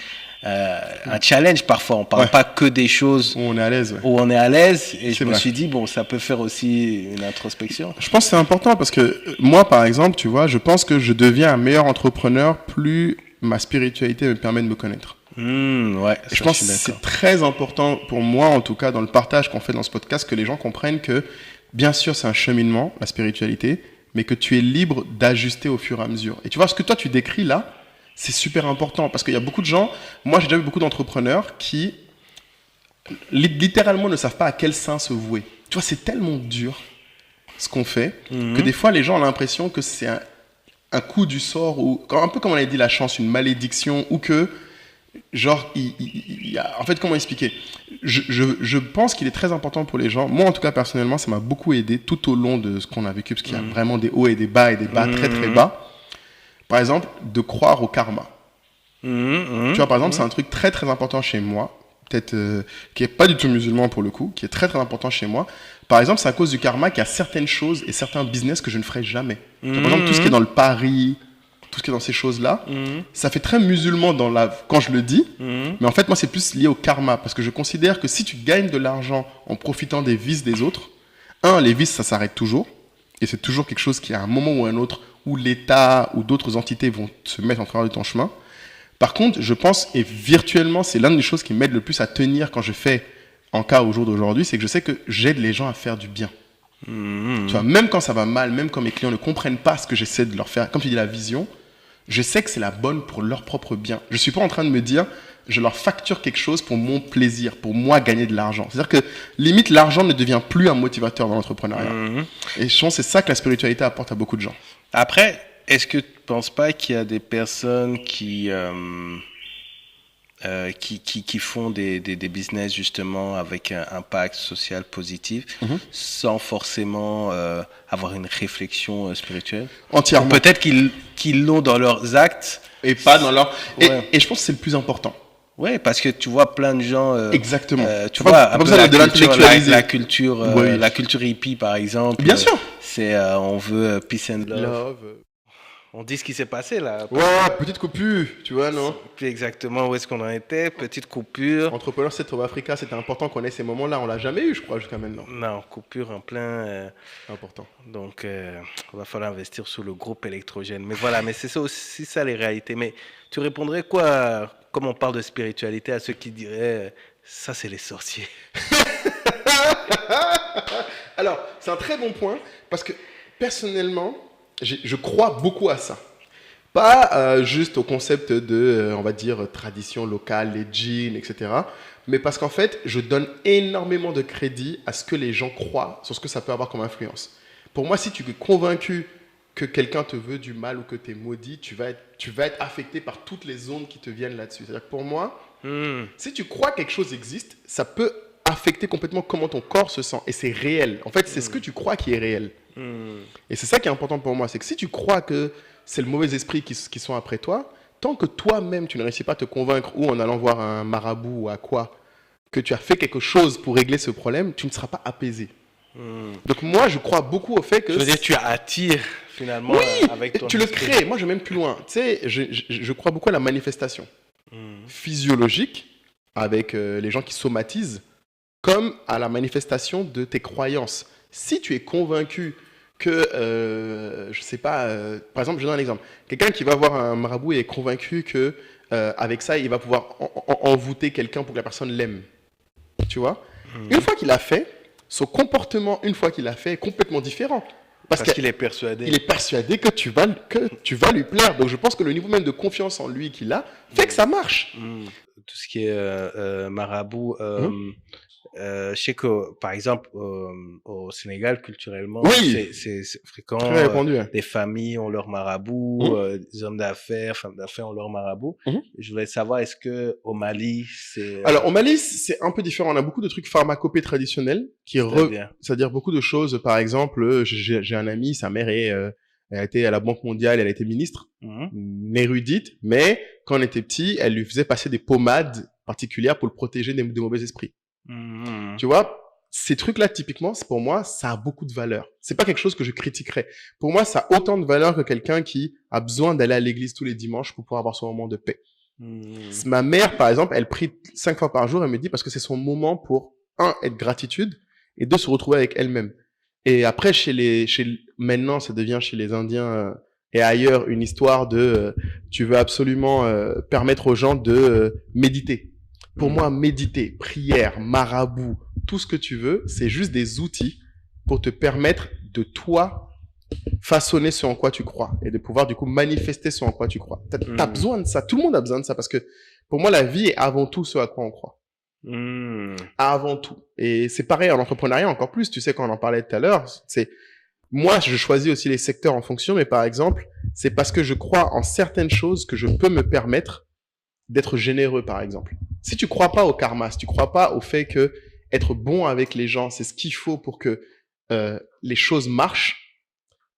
un challenge parfois. On parle pas que des choses où on est à l'aise. Ouais. Où on est à l'aise, et je me suis dit, bon, ça peut faire aussi une introspection. Je pense que c'est important parce que moi, par exemple, tu vois, je pense que je deviens un meilleur entrepreneur plus ma spiritualité me permet de me connaître. Ouais, je pense que c'est très important pour moi, en tout cas, dans le partage qu'on fait dans ce podcast, que les gens comprennent que bien sûr, c'est un cheminement, la spiritualité, mais que tu es libre d'ajuster au fur et à mesure. Et tu vois, ce que toi, tu décris là, c'est super important parce qu'il y a beaucoup de gens, moi j'ai déjà vu beaucoup d'entrepreneurs qui littéralement ne savent pas à quel saint se vouer. Tu vois, c'est tellement dur ce qu'on fait que des fois, les gens ont l'impression que c'est un coup du sort ou un peu comme on a dit la chance, une malédiction ou que genre, en fait, comment expliquer ? Je pense qu'il est très important pour les gens. Moi, en tout cas, personnellement, ça m'a beaucoup aidé tout au long de ce qu'on a vécu, parce qu'il y a vraiment des hauts et des bas très, très bas. Par exemple, de croire au karma. Tu vois, par exemple, c'est un truc très, très important chez moi, peut-être qui n'est pas du tout musulman pour le coup, qui est très, très important chez moi. Par exemple, c'est à cause du karma qu'il y a certaines choses et certains business que je ne ferai jamais. Par exemple, tout ce qui est dans le pari, tout ce qui est dans ces choses-là, ça fait très musulman quand je le dis, mais en fait, moi, c'est plus lié au karma, parce que je considère que si tu gagnes de l'argent en profitant des vices des autres, les vices, ça s'arrête toujours, et c'est toujours quelque chose qui, à un moment ou un autre, où l'État ou d'autres entités vont se mettre en travers de ton chemin. Par contre, je pense, et virtuellement, c'est l'une des choses qui m'aide le plus à tenir quand je fais, en cas au jour d'aujourd'hui, c'est que je sais que j'aide les gens à faire du bien. Tu vois, même quand ça va mal, même quand mes clients ne comprennent pas ce que j'essaie de leur faire, comme tu dis, la vision, je sais que c'est la bonne pour leur propre bien. Je ne suis pas en train de me dire, je leur facture quelque chose pour mon plaisir, pour moi gagner de l'argent. C'est-à-dire que limite, l'argent ne devient plus un motivateur dans l'entrepreneuriat. Et je pense que c'est ça que la spiritualité apporte à beaucoup de gens. Après, est-ce que tu ne penses pas qu'il y a des personnes qui font des business justement avec un impact social positif sans forcément avoir une réflexion spirituelle? Entièrement. Ou peut-être qu'ils l'ont dans leurs actes. Et pas dans leur... Et je pense que c'est le plus important. Oui, parce que tu vois plein de gens... Exactement. Tu vois, pas besoin de l'intellectualiser. La culture hippie, par exemple. Bien sûr. C'est on veut peace and love. On dit ce qui s'est passé là. Ouais, petite coupure, tu vois, non? Puis exactement où est-ce qu'on en était. Petite coupure. Entrepreneur Centre Africa, c'était important qu'on ait ces moments-là. On l'a jamais eu, je crois, jusqu'à maintenant. Non, coupure en plein. Important. Donc, il va falloir investir sur le groupe électrogène. Mais voilà, mais c'est ça aussi ça les réalités. Mais tu répondrais quoi, comme on parle de spiritualité, à ceux qui diraient ça, c'est les sorciers? Alors, c'est un très bon point parce que personnellement, je crois beaucoup à ça. Pas juste au concept de, on va dire, tradition locale, les djinns, etc. Mais parce qu'en fait, je donne énormément de crédit à ce que les gens croient sur ce que ça peut avoir comme influence. Pour moi, si tu es convaincu que quelqu'un te veut du mal ou que tu es maudit, tu vas être affecté par toutes les ondes qui te viennent là-dessus. C'est-à-dire que pour moi, si tu crois que quelque chose existe, ça peut affecter complètement comment ton corps se sent. Et c'est réel. En fait, c'est ce que tu crois qui est réel. Et c'est ça qui est important pour moi. C'est que si tu crois que c'est le mauvais esprit qui sont après toi, tant que toi-même, tu ne réussis pas à te convaincre ou en allant voir un marabout ou à quoi, que tu as fait quelque chose pour régler ce problème, tu ne seras pas apaisé. Donc moi, je crois beaucoup au fait que... Je veux dire, tu attires finalement avec ton tu le crées. Moi, je vais même plus loin. Tu sais, je crois beaucoup à la manifestation physiologique avec les gens qui somatisent, comme à la manifestation de tes croyances. Si tu es convaincu que, je sais pas, par exemple, je donne un exemple. Quelqu'un qui va voir un marabout et est convaincu que avec ça, il va pouvoir envoûter quelqu'un pour que la personne l'aime. Tu vois? Une fois qu'il a fait, son comportement, une fois qu'il a fait, est complètement différent. Parce qu'il est persuadé. Il est persuadé que tu vas lui plaire. Donc je pense que le niveau même de confiance en lui qu'il a fait que ça marche. Tout ce qui est marabout, je sais que, par exemple, au Sénégal, culturellement, c'est fréquent. Très répandu. Des familles ont leur marabout, des hommes d'affaires, femmes d'affaires ont leur marabout. Je voulais savoir, est-ce que au Mali, c'est... Alors, au Mali, c'est un peu différent. On a beaucoup de trucs pharmacopées traditionnels c'est-à-dire beaucoup de choses. Par exemple, j'ai un ami, sa mère elle a été à la Banque mondiale, elle a été ministre, une érudite, mais quand on était petit, elle lui faisait passer des pommades particulières pour le protéger des mauvais esprits. Tu vois, ces trucs-là, typiquement, pour moi, ça a beaucoup de valeur. C'est pas quelque chose que je critiquerais. Pour moi, ça a autant de valeur que quelqu'un qui a besoin d'aller à l'église tous les dimanches pour pouvoir avoir son moment de paix. Ma mère, par exemple, elle prie 5 fois par jour, elle me dit, parce que c'est son moment pour, être gratitude, et 2, se retrouver avec elle-même. Et après, maintenant, ça devient chez les Indiens et ailleurs une histoire de, tu veux absolument permettre aux gens de méditer. Pour moi, méditer, prière, marabout, tout ce que tu veux, c'est juste des outils pour te permettre de toi façonner ce en quoi tu crois et de pouvoir du coup manifester ce en quoi tu crois. T'as besoin de ça. Tout le monde a besoin de ça parce que pour moi, la vie est avant tout ce à quoi on croit. Avant tout. Et c'est pareil en entrepreneuriat encore plus. Tu sais, quand on en parlait tout à l'heure, moi, je choisis aussi les secteurs en fonction, mais par exemple, c'est parce que je crois en certaines choses que je peux me permettre d'être généreux, par exemple. Si tu crois pas au karma, si tu crois pas au fait que être bon avec les gens, c'est ce qu'il faut pour que les choses marchent,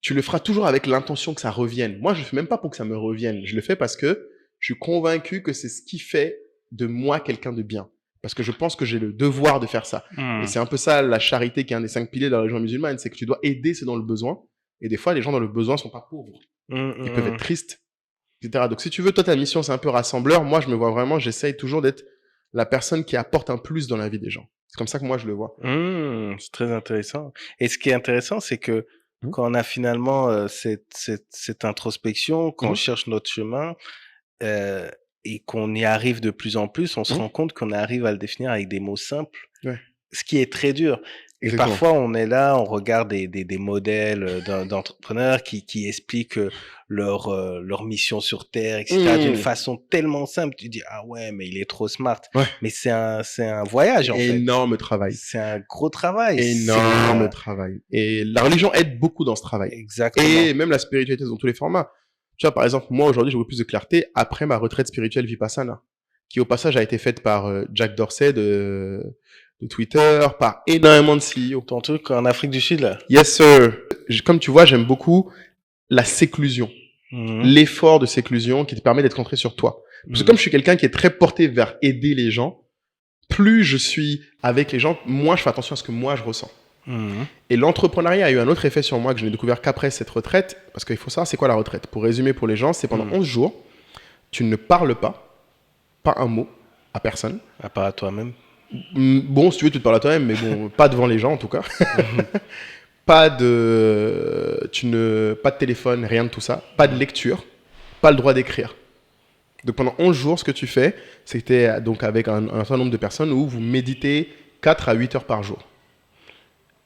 tu le feras toujours avec l'intention que ça revienne. Moi, je le fais même pas pour que ça me revienne. Je le fais parce que je suis convaincu que c'est ce qui fait de moi quelqu'un de bien. Parce que je pense que j'ai le devoir de faire ça. Et c'est un peu ça, la charité, qui est un des 5 piliers de la religion musulmane, c'est que tu dois aider ceux dans le besoin. Et des fois, les gens dans le besoin sont pas pauvres. Ils peuvent être tristes, etc. Donc, si tu veux, toi, ta mission, c'est un peu rassembleur. Moi, je me vois vraiment, j'essaye toujours d'être la personne qui apporte un plus dans la vie des gens. C'est comme ça que moi, je le vois. C'est très intéressant. Et ce qui est intéressant, c'est que quand on a finalement cette introspection, quand on cherche notre chemin, et qu'on y arrive de plus en plus, on se rend compte qu'on arrive à le définir avec des mots simples, ce qui est très dur. Et parfois, on est là, on regarde des modèles d'entrepreneurs qui expliquent leur mission sur Terre, etc., d'une façon tellement simple. Tu dis, ah ouais, mais il est trop smart. Mais c'est un voyage, en fait. Énorme travail. C'est un gros travail. Énorme travail. Et la religion aide beaucoup dans ce travail. Exactement. Et même la spiritualité dans tous les formats. Tu vois, par exemple, moi, aujourd'hui, j'ai beaucoup plus de clarté après ma retraite spirituelle Vipassana, qui, au passage, a été faite par Jack Dorsey de Twitter, par énormément de CEO. Ton truc en Afrique du Sud, là? Yes, sir. Comme tu vois, j'aime beaucoup la séclusion. L'effort de séclusion qui te permet d'être concentré sur toi. Parce que comme je suis quelqu'un qui est très porté vers aider les gens, plus je suis avec les gens, moins je fais attention à ce que moi je ressens. Et l'entrepreneuriat a eu un autre effet sur moi que je n'ai découvert qu'après cette retraite. Parce qu'il faut savoir, c'est quoi la retraite? Pour résumer pour les gens, c'est pendant 11 jours, tu ne parles pas un mot à personne. À part à toi-même. Bon, si tu veux, tu te parles à toi-même, mais bon, pas devant les gens en tout cas. Pas de téléphone, rien de tout ça. Pas de lecture, pas le droit d'écrire. Donc pendant 11 jours, ce que tu fais, c'était donc avec un certain nombre de personnes où vous méditez 4 à 8 heures par jour.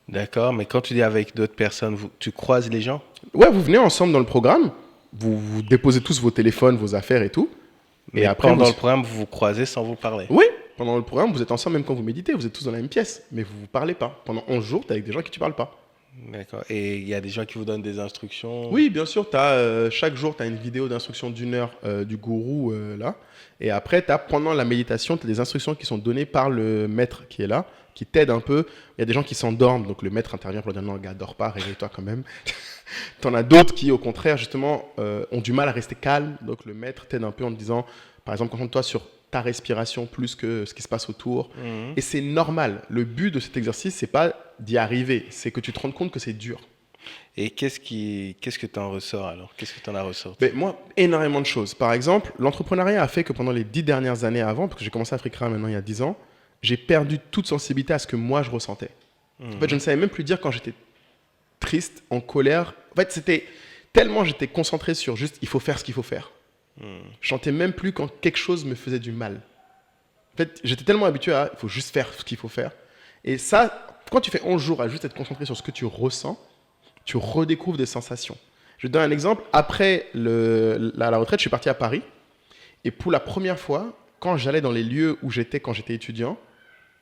D'accord, mais quand tu dis avec d'autres personnes, tu croises les gens? Ouais, vous venez ensemble dans le programme, vous déposez tous vos téléphones, vos affaires et tout. Et après, pendant le programme, vous vous croisez sans vous parler? Oui, pendant le programme, vous êtes ensemble même quand vous méditez, vous êtes tous dans la même pièce, mais vous ne vous parlez pas. Pendant 11 jours, tu es avec des gens qui tu ne parles pas. D'accord. Et il y a des gens qui vous donnent des instructions? Oui, bien sûr. Chaque jour, tu as une vidéo d'instruction d'1 heure du gourou là. Et après, pendant la méditation, tu as des instructions qui sont données par le maître qui est là, qui t'aide un peu. Il y a des gens qui s'endorment, donc le maître intervient pour dire non, gars, dors pas, réveille-toi quand même. T'en as d'autres qui, au contraire, justement, ont du mal à rester calme. Donc le maître t'aide un peu en te disant, par exemple, concentre-toi sur ta respiration plus que ce qui se passe autour. Et c'est normal. Le but de cet exercice, c'est pas d'y arriver, c'est que tu te rendes compte que c'est dur. Et qu'est-ce que tu en ressors alors? Qu'est-ce que tu en as ressorti? Ben, moi, énormément de choses. Par exemple, l'entrepreneuriat a fait que pendant les 10 dernières années avant, parce que j'ai commencé à Africa maintenant il y a 10 ans, j'ai perdu toute sensibilité à ce que moi je ressentais. En fait, je ne savais même plus dire quand j'étais triste, en colère. En fait, c'était tellement j'étais concentré sur juste il faut faire ce qu'il faut faire. Je sentais même plus quand quelque chose me faisait du mal. En fait, j'étais tellement habitué à il faut juste faire ce qu'il faut faire. Et ça, quand tu fais 11 jours à juste être concentré sur ce que tu ressens, tu redécouvres des sensations. Je te donne un exemple. Après la retraite, je suis parti à Paris. Et pour la première fois, quand j'allais dans les lieux où j'étais quand j'étais étudiant,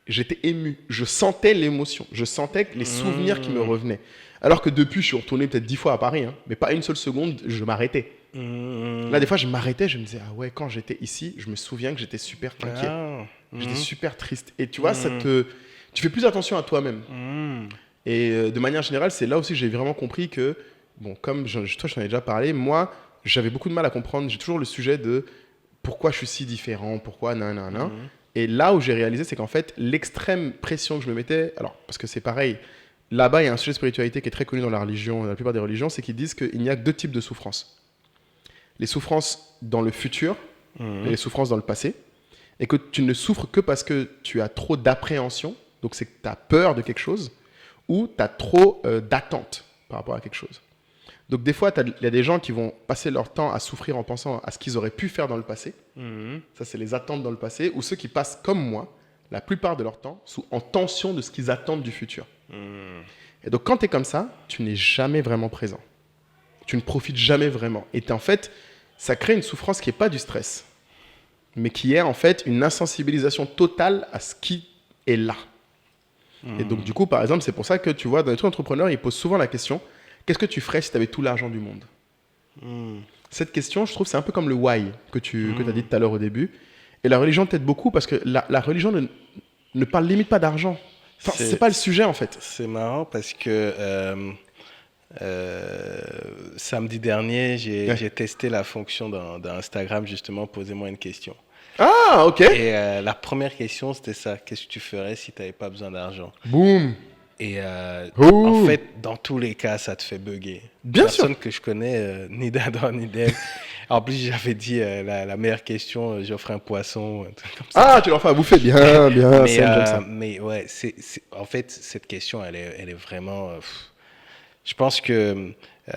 j'étais ému. Je sentais l'émotion. Je sentais les souvenirs qui me revenaient. Alors que depuis, je suis retourné peut-être 10 fois à Paris. Mais pas une seule seconde, je m'arrêtais. Là, des fois, je m'arrêtais. Je me disais, ah ouais, quand j'étais ici, je me souviens que j'étais super inquiet. J'étais super triste. Et tu vois, tu fais plus attention à toi-même. Et de manière générale, c'est là aussi que j'ai vraiment compris que, bon, comme toi, je t'en ai déjà parlé, moi, j'avais beaucoup de mal à comprendre. J'ai toujours le sujet de pourquoi je suis si différent, pourquoi nan. Et là où j'ai réalisé, c'est qu'en fait, l'extrême pression que je me mettais, alors, parce que c'est pareil, là-bas, il y a un sujet de spiritualité qui est très connu dans la religion, dans la plupart des religions, c'est qu'ils disent qu'il n'y a que 2 types de souffrances. Les souffrances dans le futur et les souffrances dans le passé. Et que tu ne souffres que parce que tu as trop d'appréhension, donc c'est que tu as peur de quelque chose, ou tu as trop d'attente par rapport à quelque chose. Donc des fois, il y a des gens qui vont passer leur temps à souffrir en pensant à ce qu'ils auraient pu faire dans le passé. Ça, c'est les attentes dans le passé. Ou ceux qui passent, comme moi, la plupart de leur temps, en tension de ce qu'ils attendent du futur. Et donc quand tu es comme ça, tu n'es jamais vraiment présent. Tu ne profites jamais vraiment. Et en fait, ça crée une souffrance qui n'est pas du stress, mais qui est en fait une insensibilisation totale à ce qui est là. Et donc, du coup, par exemple, c'est pour ça que tu vois, dans les trucs entrepreneurs, ils posent souvent la question, qu'est-ce que tu ferais si tu avais tout l'argent du monde? Cette question, je trouve, c'est un peu comme le why que tu as dit tout à l'heure au début. Et la religion t'aide beaucoup parce que la religion ne parle limite pas d'argent. Enfin, c'est pas le sujet, en fait. C'est marrant parce que samedi dernier, j'ai testé la fonction d'Instagram, justement, posez-moi une question. Ah, ok. Et la première question, c'était ça. Qu'est-ce que tu ferais si tu n'avais pas besoin d'argent? Boum. Et en fait, dans tous les cas, ça te fait bugger. Bien sûr. Personne que je connais, ni d'Adam, ni d'Ève. En plus, j'avais dit la meilleure question, j'offre un poisson, un truc comme ça. Ah, tu leur fais à bouffer, bien. Mais ouais, en fait, cette question, elle est vraiment... je pense que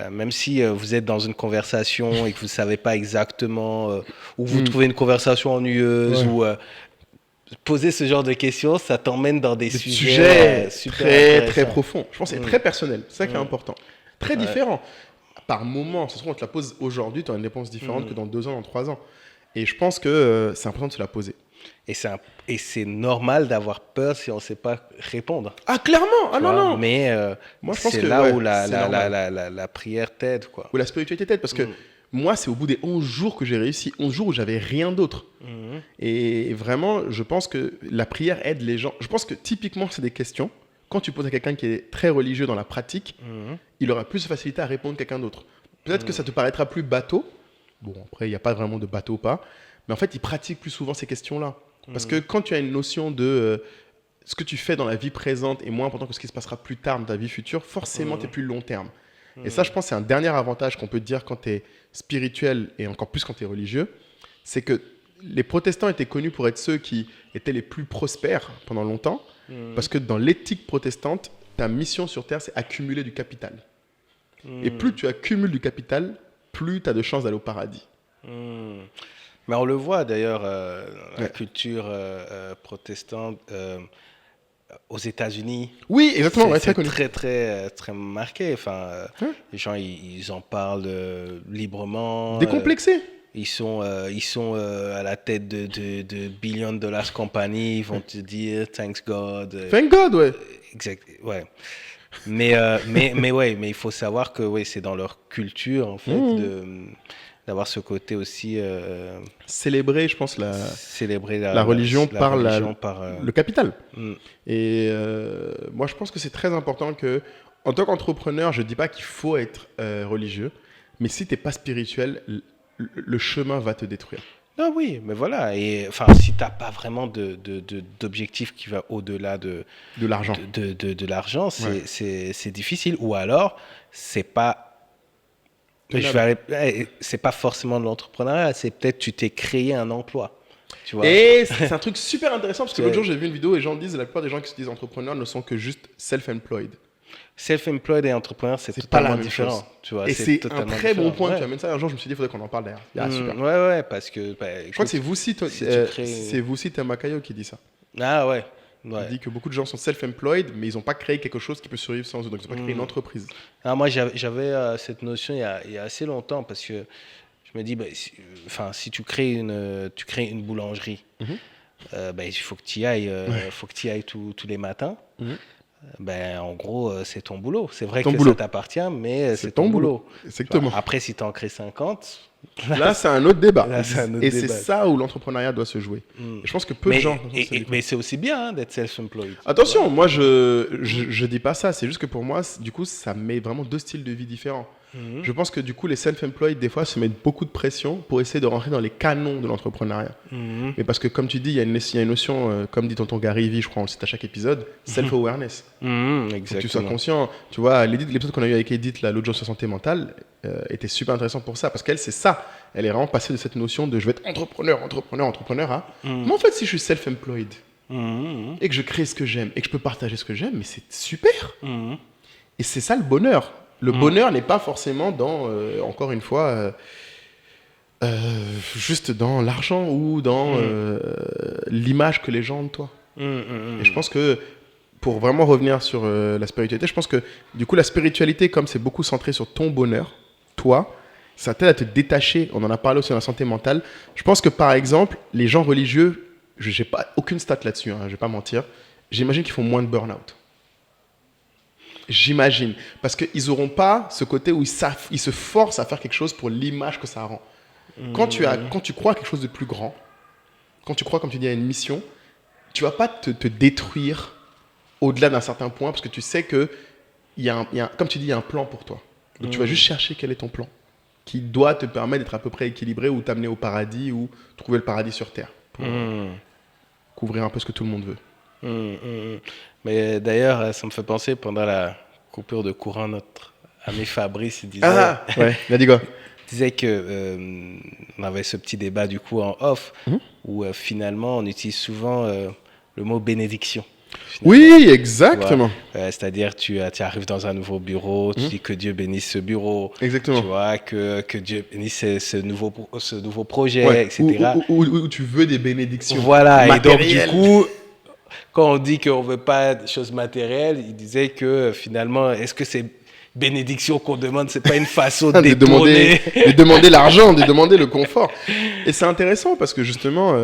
même si vous êtes dans une conversation et que vous ne savez pas exactement où vous trouvez une conversation ennuyeuse ou poser ce genre de questions, ça t'emmène dans des sujets super très profonds. Je pense que c'est très personnel. C'est ça qui est important. Très différent. Par moment, ce on te la pose aujourd'hui, tu as une réponse différente que dans 2 ans, dans 3 ans. Et je pense que c'est important de se la poser. Et c'est normal d'avoir peur si on ne sait pas répondre. Ah, clairement. Ah non. Mais moi, je pense c'est que, là où la prière t'aide, quoi. Où la spiritualité t'aide. Parce que moi, c'est au bout des 11 jours que j'ai réussi. 11 jours où j'avais rien d'autre. Et vraiment, je pense que la prière aide les gens. Je pense que typiquement, c'est des questions. Quand tu poses à quelqu'un qui est très religieux dans la pratique, il aura plus de facilité à répondre que quelqu'un d'autre. Peut-être que ça te paraîtra plus bateau. Bon, après, il n'y a pas vraiment de bateau ou pas. Mais en fait, il pratique plus souvent ces questions-là. Parce que quand tu as une notion de ce que tu fais dans la vie présente est moins important que ce qui se passera plus tard dans ta vie future, forcément, tu es plus long terme. Et ça, je pense, c'est un dernier avantage qu'on peut te dire quand tu es spirituel et encore plus quand tu es religieux, c'est que les protestants étaient connus pour être ceux qui étaient les plus prospères pendant longtemps, parce que dans l'éthique protestante, ta mission sur Terre, c'est accumuler du capital. Et plus tu accumules du capital, plus tu as de chances d'aller au paradis. Mais on le voit d'ailleurs, la culture protestante aux États-Unis. Oui, exactement, ouais, très connu. Très marqué. Enfin, les gens, ils en parlent librement. Décomplexé. Ils sont à la tête de billion dollars compagnie. Ils vont te dire thanks God. Thank God, ouais. Exact, ouais. Mais il faut savoir que ouais, c'est dans leur culture en fait d'avoir ce côté aussi célébrer, je pense, célébrer la religion par le capital. Mm. Et moi, je pense que c'est très important que, en tant qu'entrepreneur, je ne dis pas qu'il faut être religieux, mais si tu n'es pas spirituel, le chemin va te détruire. Ah oui, mais voilà. Et enfin, si tu n'as pas vraiment d'objectif qui va au-delà de l'argent, de l'argent, c'est difficile. Ou alors, c'est pas c'est pas forcément de l'entrepreneuriat, c'est peut-être tu t'es créé un emploi. Tu vois. Et c'est un truc super intéressant parce que l'autre jour j'ai vu une vidéo et les gens disent, la plupart des gens qui se disent entrepreneurs ne sont que juste self-employed. Self-employed et entrepreneur, c'est totalement différent. Tu vois, et c'est un très bon point que tu amènes ça. Un jour je me suis dit, il faudrait qu'on en parle d'ailleurs. Super. Ouais, parce que... je crois que c'est vous aussi, Tamakayo, qui dit ça. Ah ouais. Il dit que beaucoup de gens sont self-employed, mais ils n'ont pas créé quelque chose qui peut survivre sans eux. Donc, ils n'ont pas créé une entreprise. Ah, moi, j'avais cette notion il y a assez longtemps parce que je me dis, si tu crées une boulangerie, il faut que tu y ailles, tous les matins. En gros, c'est ton boulot. C'est vrai que ça t'appartient, mais c'est ton boulot. Exactement. Après, si tu en crées 50... Là, c'est un autre débat. Et c'est ça où l'entrepreneuriat doit se jouer. Et je pense que peu de gens... Mais c'est aussi bien d'être self-employed. Attention, moi, je dis pas ça. C'est juste que pour moi, du coup, ça met vraiment deux styles de vie différents. Je pense que du coup, les self-employed, des fois, se mettent beaucoup de pression pour essayer de rentrer dans les canons de l'entrepreneuriat. Mais parce que, comme tu dis, il y a une notion, comme dit tonton Gary Vee, je crois, on le cite à chaque épisode, self-awareness. Exactement. Faut que tu sois conscient. Tu vois, l'épisode qu'on a eu avec Edith, l'autre jour sur santé mentale, était super intéressant pour ça. Parce qu'elle, c'est ça. Elle est vraiment passée de cette notion de je vais être entrepreneur à mais en fait, si je suis self-employed et que je crée ce que j'aime et que je peux partager ce que j'aime, mais c'est super. Et c'est ça le bonheur. Le bonheur n'est pas forcément dans, encore une fois, juste dans l'argent ou dans l'image que les gens ont de toi. Et je pense que, pour vraiment revenir sur la spiritualité, je pense que du coup, la spiritualité, comme c'est beaucoup centré sur ton bonheur, toi, ça t'aide à te détacher. On en a parlé aussi dans la santé mentale. Je pense que, par exemple, les gens religieux, je n'ai pas aucune stat là-dessus, je ne vais pas mentir, j'imagine qu'ils font moins de burn-out. J'imagine. Parce qu'ils n'auront pas ce côté où ils se forcent à faire quelque chose pour l'image que ça rend. Quand tu crois à quelque chose de plus grand, quand tu crois, comme tu dis, à une mission, tu ne vas pas te détruire au-delà d'un certain point parce que tu sais que, comme tu dis, il y a un plan pour toi. Donc tu vas juste chercher quel est ton plan qui doit te permettre d'être à peu près équilibré ou t'amener au paradis ou trouver le paradis sur Terre pour couvrir un peu ce que tout le monde veut. Mais d'ailleurs, ça me fait penser, pendant la coupure de courant, notre ami Fabrice disait... Ah ouais, il a dit quoi? disait que on avait ce petit débat du coup en off où finalement on utilise souvent le mot bénédiction. Oui, exactement. C'est-à-dire tu arrives dans un nouveau bureau, tu dis que Dieu bénisse ce bureau. Exactement. Tu vois, que Dieu bénisse ce nouveau projet, etc. Où tu veux des bénédictions. Voilà, matérielles. Et donc du coup, quand on dit qu'on ne veut pas de choses matérielles, il disait que finalement, est-ce que c'est bénédiction qu'on demande, c'est pas une façon de détourner. de demander l'argent, de demander le confort. Et c'est intéressant parce que justement,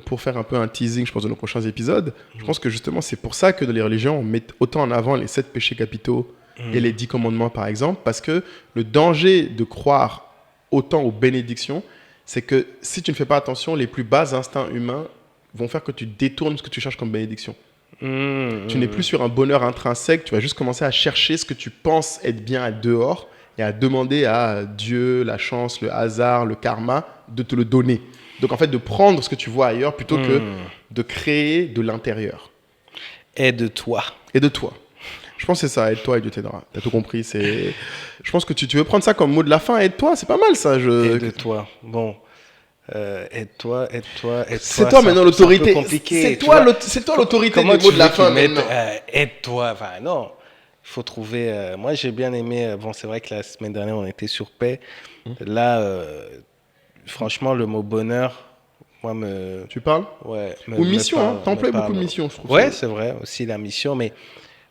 pour faire un peu un teasing, je pense, de nos prochains épisodes, je pense que justement, c'est pour ça que dans les religions, on met autant en avant les 7 péchés capitaux et les 10 commandements, par exemple, parce que le danger de croire autant aux bénédictions, c'est que si tu ne fais pas attention, les plus bas instincts humains vont faire que tu détournes ce que tu cherches comme bénédiction. Tu n'es plus sur un bonheur intrinsèque, tu vas juste commencer à chercher ce que tu penses être bien à dehors et à demander à Dieu, la chance, le hasard, le karma de te le donner. Donc en fait, de prendre ce que tu vois ailleurs plutôt que de créer de l'intérieur. Aide-toi. Et de toi. Je pense que c'est ça, aide-toi et Dieu t'aidera. T'as tout compris. Je pense que tu veux prendre ça comme mot de la fin, aide-toi, c'est pas mal ça. Aide-toi. Bon. Aide-toi. C'est toi maintenant l'autorité. C'est un peu compliqué. C'est toi l'autorité des Comment mots de la fin mettre, maintenant. aide-toi. Enfin, non. Il faut trouver. Moi, j'ai bien aimé. Bon, c'est vrai que la semaine dernière, on était sur paix. Là, franchement, le mot bonheur, moi, Tu parles ouais, Ou mission, hein. T'emploies beaucoup de missions, je trouve. Ouais, c'est vrai, aussi la mission. Mais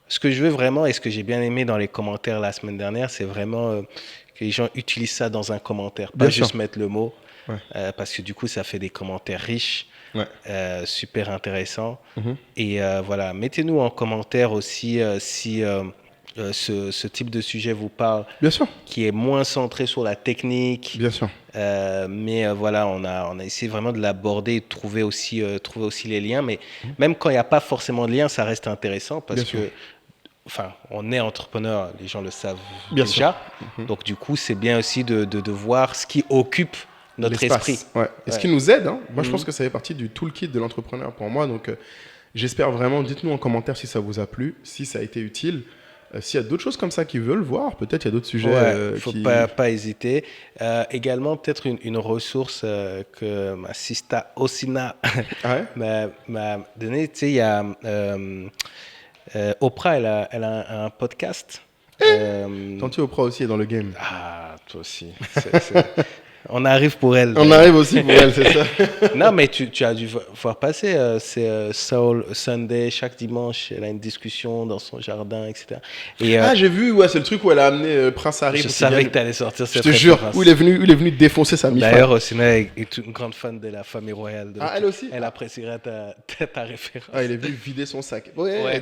ce que je veux vraiment, et ce que j'ai bien aimé dans les commentaires la semaine dernière, c'est vraiment que les gens utilisent ça dans un commentaire. Pas Bien juste sûr. mettre le mot. Ouais. Parce que du coup, ça fait des commentaires riches, Ouais. super intéressants. Mhm. Et voilà, mettez-nous en commentaire aussi si ce type de sujet vous parle, Bien sûr. qui est moins centré sur la technique. Bien sûr. Mais voilà, on a essayé vraiment de l'aborder et de trouver aussi les liens. Mais même quand il n'y a pas forcément de lien, ça reste intéressant parce Bien sûr. que, enfin, on est entrepreneur, les gens le savent Bien déjà. sûr. Donc du coup, c'est bien aussi de voir ce qui occupe notre L'espace. esprit. Ouais. Et ce qui nous aide, hein, moi je pense que ça fait partie du toolkit de l'entrepreneur pour moi. Donc j'espère vraiment, dites-nous en commentaire si ça vous a plu, si ça a été utile. S'il y a d'autres choses comme ça qu'ils veulent voir, peut-être il y a d'autres sujets. Il ne faut pas hésiter. Également, peut-être une ressource que ma sista Osina m'a donnée. Tu sais, il y a Oprah, elle a un podcast. Tanti Oprah aussi est dans le game. Ah, toi aussi. On arrive pour elle. On arrive aussi pour elle, c'est ça. Non, mais tu as dû voir passer. C'est Soul Sunday, chaque dimanche, elle a une discussion dans son jardin, etc. Et, j'ai vu, ouais, c'est le truc où elle a amené Prince Harry. Je savais que tu allais sortir cette référence. Je te jure, où il est venu défoncer sa mi-femme. D'ailleurs, Osina est une grande fan de la famille royale. Ah, elle aussi. Elle appréciera ta référence. Ah, il est venu vider son sac. Ouais,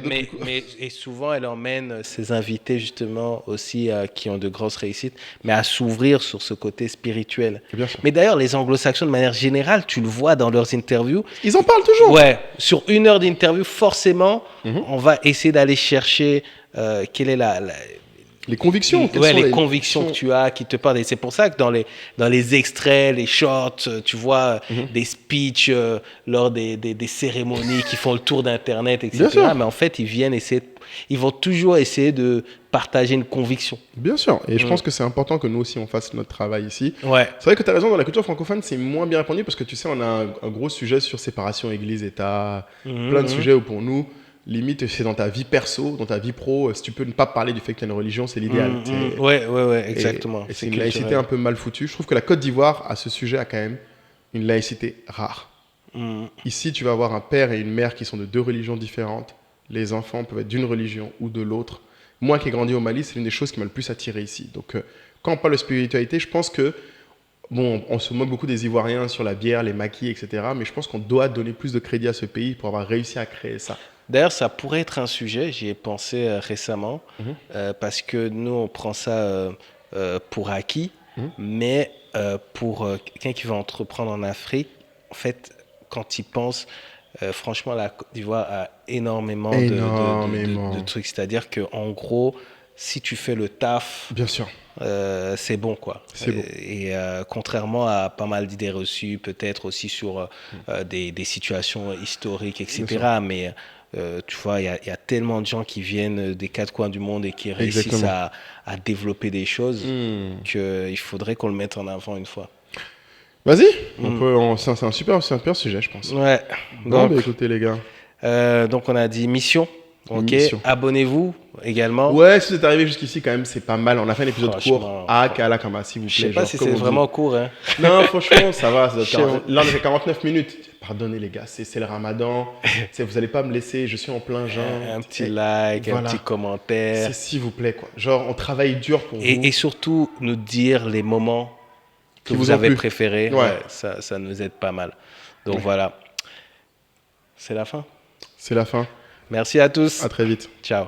et souvent, elle emmène ses invités, justement, aussi, qui ont de grosses réussites, mais à s'ouvrir sur ce côté spirituel. Bien sûr. Mais d'ailleurs, les anglo-saxons, de manière générale, tu le vois dans leurs interviews. Ils en parlent toujours. Ouais, sur 1 heure d'interview, forcément, on va essayer d'aller chercher quelle est les convictions. Les convictions que tu as, qui te parlent. Et c'est pour ça que dans les extraits, les shorts, tu vois des speeches lors des cérémonies qui font le tour d'Internet, etc. Mais en fait, ils vont toujours essayer de partager une conviction. Bien sûr. Et je pense que c'est important que nous aussi, on fasse notre travail ici. Ouais. C'est vrai que tu as raison, dans la culture francophone, c'est moins bien répandu parce que tu sais, on a un gros sujet sur séparation Église-État, plein de sujets où pour nous, limite, c'est dans ta vie perso, dans ta vie pro, si tu peux ne pas parler du fait que tu as une religion, c'est l'idéal. Ouais, exactement. Et c'est une laïcité un peu mal foutue. Je trouve que la Côte d'Ivoire, à ce sujet, a quand même une laïcité rare. Ici, tu vas avoir un père et une mère qui sont de 2 religions différentes. Les enfants peuvent être d'une religion ou de l'autre. Moi qui ai grandi au Mali, c'est l'une des choses qui m'a le plus attiré ici. Donc, quand on parle de spiritualité, je pense que, bon, on se moque beaucoup des Ivoiriens sur la bière, les maquis, etc. Mais je pense qu'on doit donner plus de crédit à ce pays pour avoir réussi à créer ça. D'ailleurs, ça pourrait être un sujet, j'y ai pensé récemment, parce que nous, on prend ça pour acquis, mais pour quelqu'un qui veut entreprendre en Afrique, en fait, quand il pense, franchement, la Côte d'Ivoire a énormément de trucs. C'est-à-dire qu'en gros, si tu fais le taf, bien sûr, c'est bon, quoi. C'est bon. Et contrairement à pas mal d'idées reçues, peut-être aussi sur des situations historiques, etc. Mais tu vois, il y a tellement de gens qui viennent des 4 coins du monde et qui réussissent à développer des choses qu'il faudrait qu'on le mette en avant une fois. Vas-y, c'est un super sujet, je pense. Ouais. Donc, écoutez les gars. Donc on a dit mission. Ok, abonnez-vous également. Ouais, si vous êtes arrivé jusqu'ici, quand même, c'est pas mal. On a fait un épisode court. Kalakama, s'il vous plaît. Je sais pas si c'est vraiment court. Hein. Non, franchement, ça va. Là, on a fait 49 minutes. Pardonnez, les gars, c'est le ramadan. Vous allez pas me laisser, je suis en plein jeûne. Un petit like, un petit commentaire. C'est s'il vous plaît, quoi. Genre, on travaille dur pour vous. Et surtout, nous dire les moments que vous avez préférés. Ouais, ça nous aide pas mal. Donc voilà. C'est la fin. C'est la fin. Merci à tous. À très vite. Ciao.